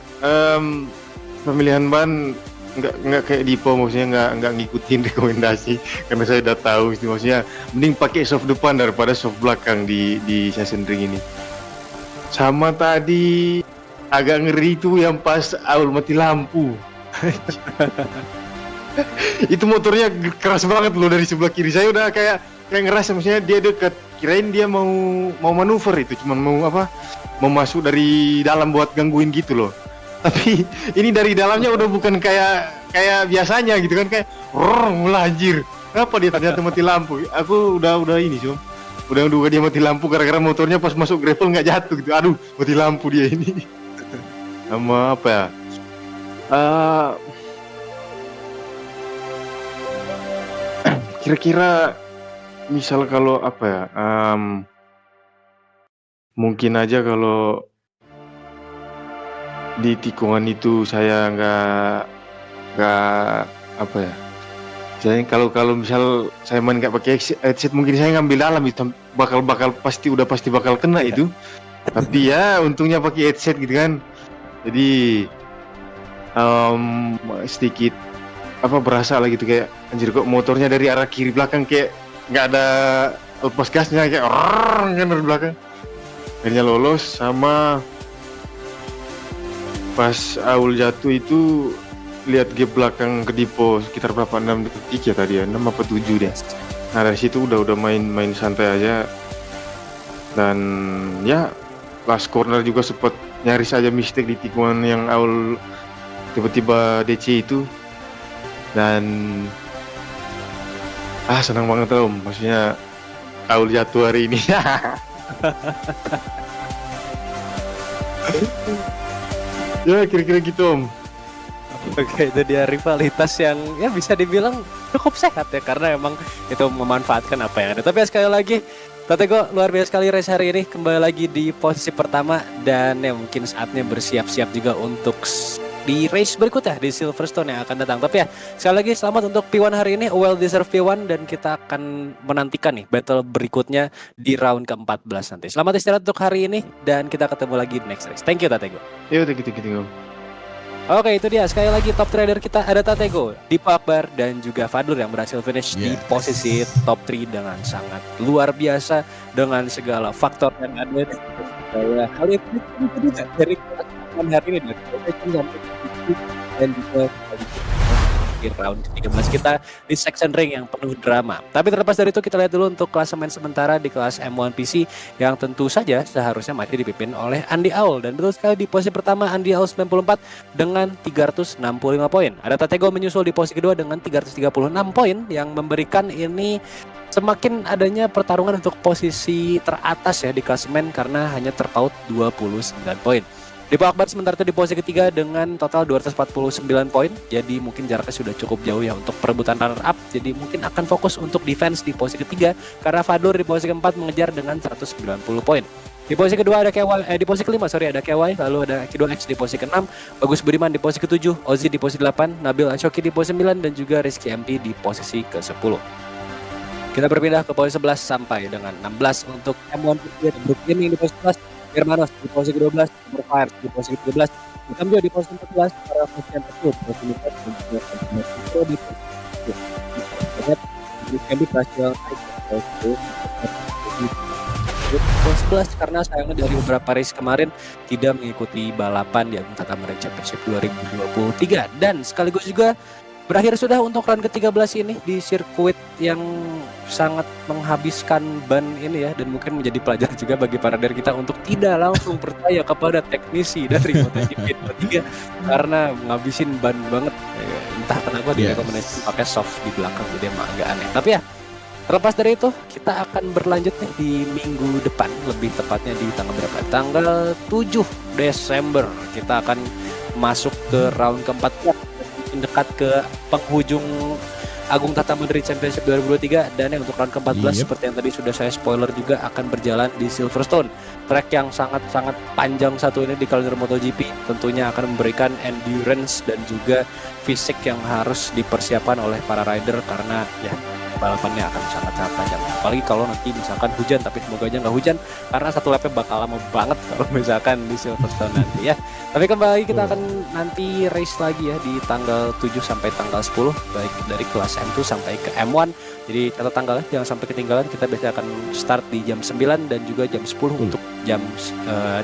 pemilihan ban nggak kayak Dipo, maksudnya nggak ngikutin rekomendasi, karena saya udah tahu sih, maksudnya mending pakai soft depan daripada soft belakang di Sachsenring ini. Sama tadi agak ngeri itu yang pas Aul mati lampu. Itu motornya keras banget loh dari sebelah kiri. Saya udah kayak ngerasa, maksudnya dia dekat, kirain dia mau manuver itu, cuman mau masuk dari dalam buat gangguin gitu loh. Tapi ini dari dalamnya udah bukan kayak biasanya gitu kan, kayak anjir. Kenapa dia ternyata mati lampu? Aku udah ini sih, udah duga dia mati lampu gara-gara motornya pas masuk gravel nggak jatuh gitu. Aduh, mati lampu dia ini. Sama apa ya? Kira-kira misal kalau apa ya? Mungkin aja kalau di tikungan itu saya nggak apa ya? Saya kalau misal saya main nggak pakai headset, mungkin saya ngambil dalam itu bakal pasti bakal kena itu. Tapi ya untungnya pakai headset gitu kan. Jadi sedikit berasa lah gitu, kayak anjir kok motornya dari arah kiri belakang kayak nggak ada lepas gasnya, kayak kan dari belakang. Akhirnya lolos. Sama pas Aul jatuh itu lihat gap belakang ke Dipo sekitar berapa, 6 detik ya tadi ya, 6 apa 7 deh. Nah dari situ udah main santai aja. Dan ya last corner juga sempat nyaris aja mistake di tikungan yang Aul tiba-tiba DC itu. Dan senang banget Om, maksudnya Aul jatuh hari ini. Ya kira-kira gitu Om. Oke, itu dia rivalitas yang ya bisa dibilang cukup sehat ya, karena emang itu memanfaatkan apa yang ada. Tapi ya, sekali lagi Tatego luar biasa sekali race hari ini, kembali lagi di posisi pertama, dan ya mungkin saatnya bersiap-siap juga untuk di race berikutnya di Silverstone yang akan datang. Tapi ya sekali lagi selamat untuk P1 hari ini, well deserved P1, dan kita akan menantikan nih battle berikutnya di round ke-14 nanti. Selamat istirahat untuk hari ini dan kita ketemu lagi di next race. Thank you Tatego. Iya, thank you. Oke, itu dia sekali lagi top trader kita ada Tatego, Dipo Akbar, dan juga Fadlur yang berhasil finish di posisi top 3 dengan sangat luar biasa dengan segala faktor yang ada. Saya kali ini juga dari hari ini dari sampai dan juga di round ke-13 kita di Sachsenring yang penuh drama. Tapi terlepas dari itu, kita lihat dulu untuk klasemen sementara di kelas M1 PC yang tentu saja seharusnya masih dipimpin oleh Andy Aul. Dan betul sekali di posisi pertama Andy Aul 94 dengan 365 poin. Ada Tatego menyusul di posisi kedua dengan 336 poin yang memberikan ini semakin adanya pertarungan untuk posisi teratas ya di klasemen karena hanya terpaut 29 poin. Dipo Akbar sementara itu di posisi ketiga dengan total 249 poin. Jadi mungkin jaraknya sudah cukup jauh ya untuk perebutan runner up. Jadi mungkin akan fokus untuk defense di posisi ketiga, karena Fadlur di posisi keempat mengejar dengan 190 poin. Di posisi kedua ada KY, di posisi kelima ada KY, lalu ada K2X di posisi ke-6, Bagus Budiman di posisi ke-7, Ozzy di posisi 8, Nabil Anshoki di posisi 9, dan juga Rizky MP di posisi ke-10. Kita berpindah ke posisi 11 sampai dengan 16 untuk M1 Group Gaming di posisi 11. Hermanos di posisi ke-12, Fire di posisi ke-13, Hitam juga di posisi 14, para Fashion Tersebut di posisi 14, dan juga Pro di posisi 14. Jadi Candy berhasil naik ke posisi 11 karena sayangnya dari beberapa race kemarin tidak mengikuti balapan di Tata Marine Championship 2023, dan sekaligus juga berakhir sudah untuk round ke-13 ini di sirkuit yang sangat menghabiskan ban ini ya, dan mungkin menjadi pelajaran juga bagi para rider kita untuk tidak langsung percaya kepada teknisi dari MotoGP 23 karena menghabisin ban banget. Entah kenapa dia rekomendasi pakai soft di belakang, jadi emang agak aneh. Tapi ya Terlepas dari itu, kita akan berlanjut nih di minggu depan, lebih tepatnya di tanggal berapa? Tanggal 7 Desember. Kita akan masuk ke round keempat, dekat ke penghujung Agung Tata Mandiri Championship 2023, dan yang untuk round ke-14 Yep. seperti yang tadi sudah saya spoiler juga akan berjalan di Silverstone. Track yang sangat-sangat panjang satu ini di kalender MotoGP, tentunya akan memberikan endurance dan juga fisik yang harus dipersiapkan oleh para rider karena ya balapannya akan sangat-sangat panjang. Apalagi kalau nanti misalkan hujan, tapi semoga aja nggak hujan karena satu lapnya bakal lama banget kalau misalkan di Silverstone nanti ya. Tapi kembali kita akan nanti race lagi ya di tanggal 7 sampai tanggal 10, baik dari kelas M2 sampai ke M1. Jadi catat tanggalnya jangan sampai ketinggalan. Kita biasanya akan start di jam 9 dan juga jam 10 untuk jam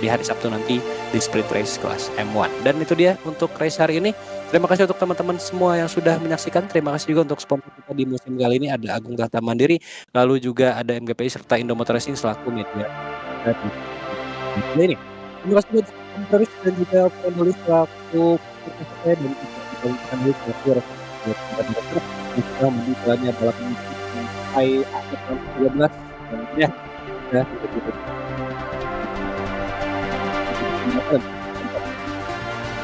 di hari Sabtu nanti di sprint race kelas M1. Dan itu dia untuk race hari ini. Terima kasih untuk teman-teman semua yang sudah menyaksikan. Terima kasih juga untuk sponsor kita di musim kali ini, ada Agung Tata Mandiri, lalu juga ada MGPI serta Indomotor Racing selaku media. Ini terima kasih untuk penulis dan juga penulis selaku saya dan juga penulis selaku yang jalannya balapan sampai akhir tahun 2013 dan ya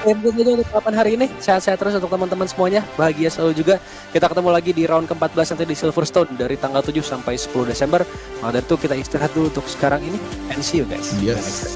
Oke, itu untuk balapan hari ini. Sehat-sehat terus untuk teman-teman semuanya. Bahagia selalu juga. Kita ketemu lagi di round ke-14 nanti di Silverstone dari tanggal 7 sampai 10 Desember. Maka dari itu kita istirahat dulu untuk sekarang ini. And see you guys. Yes.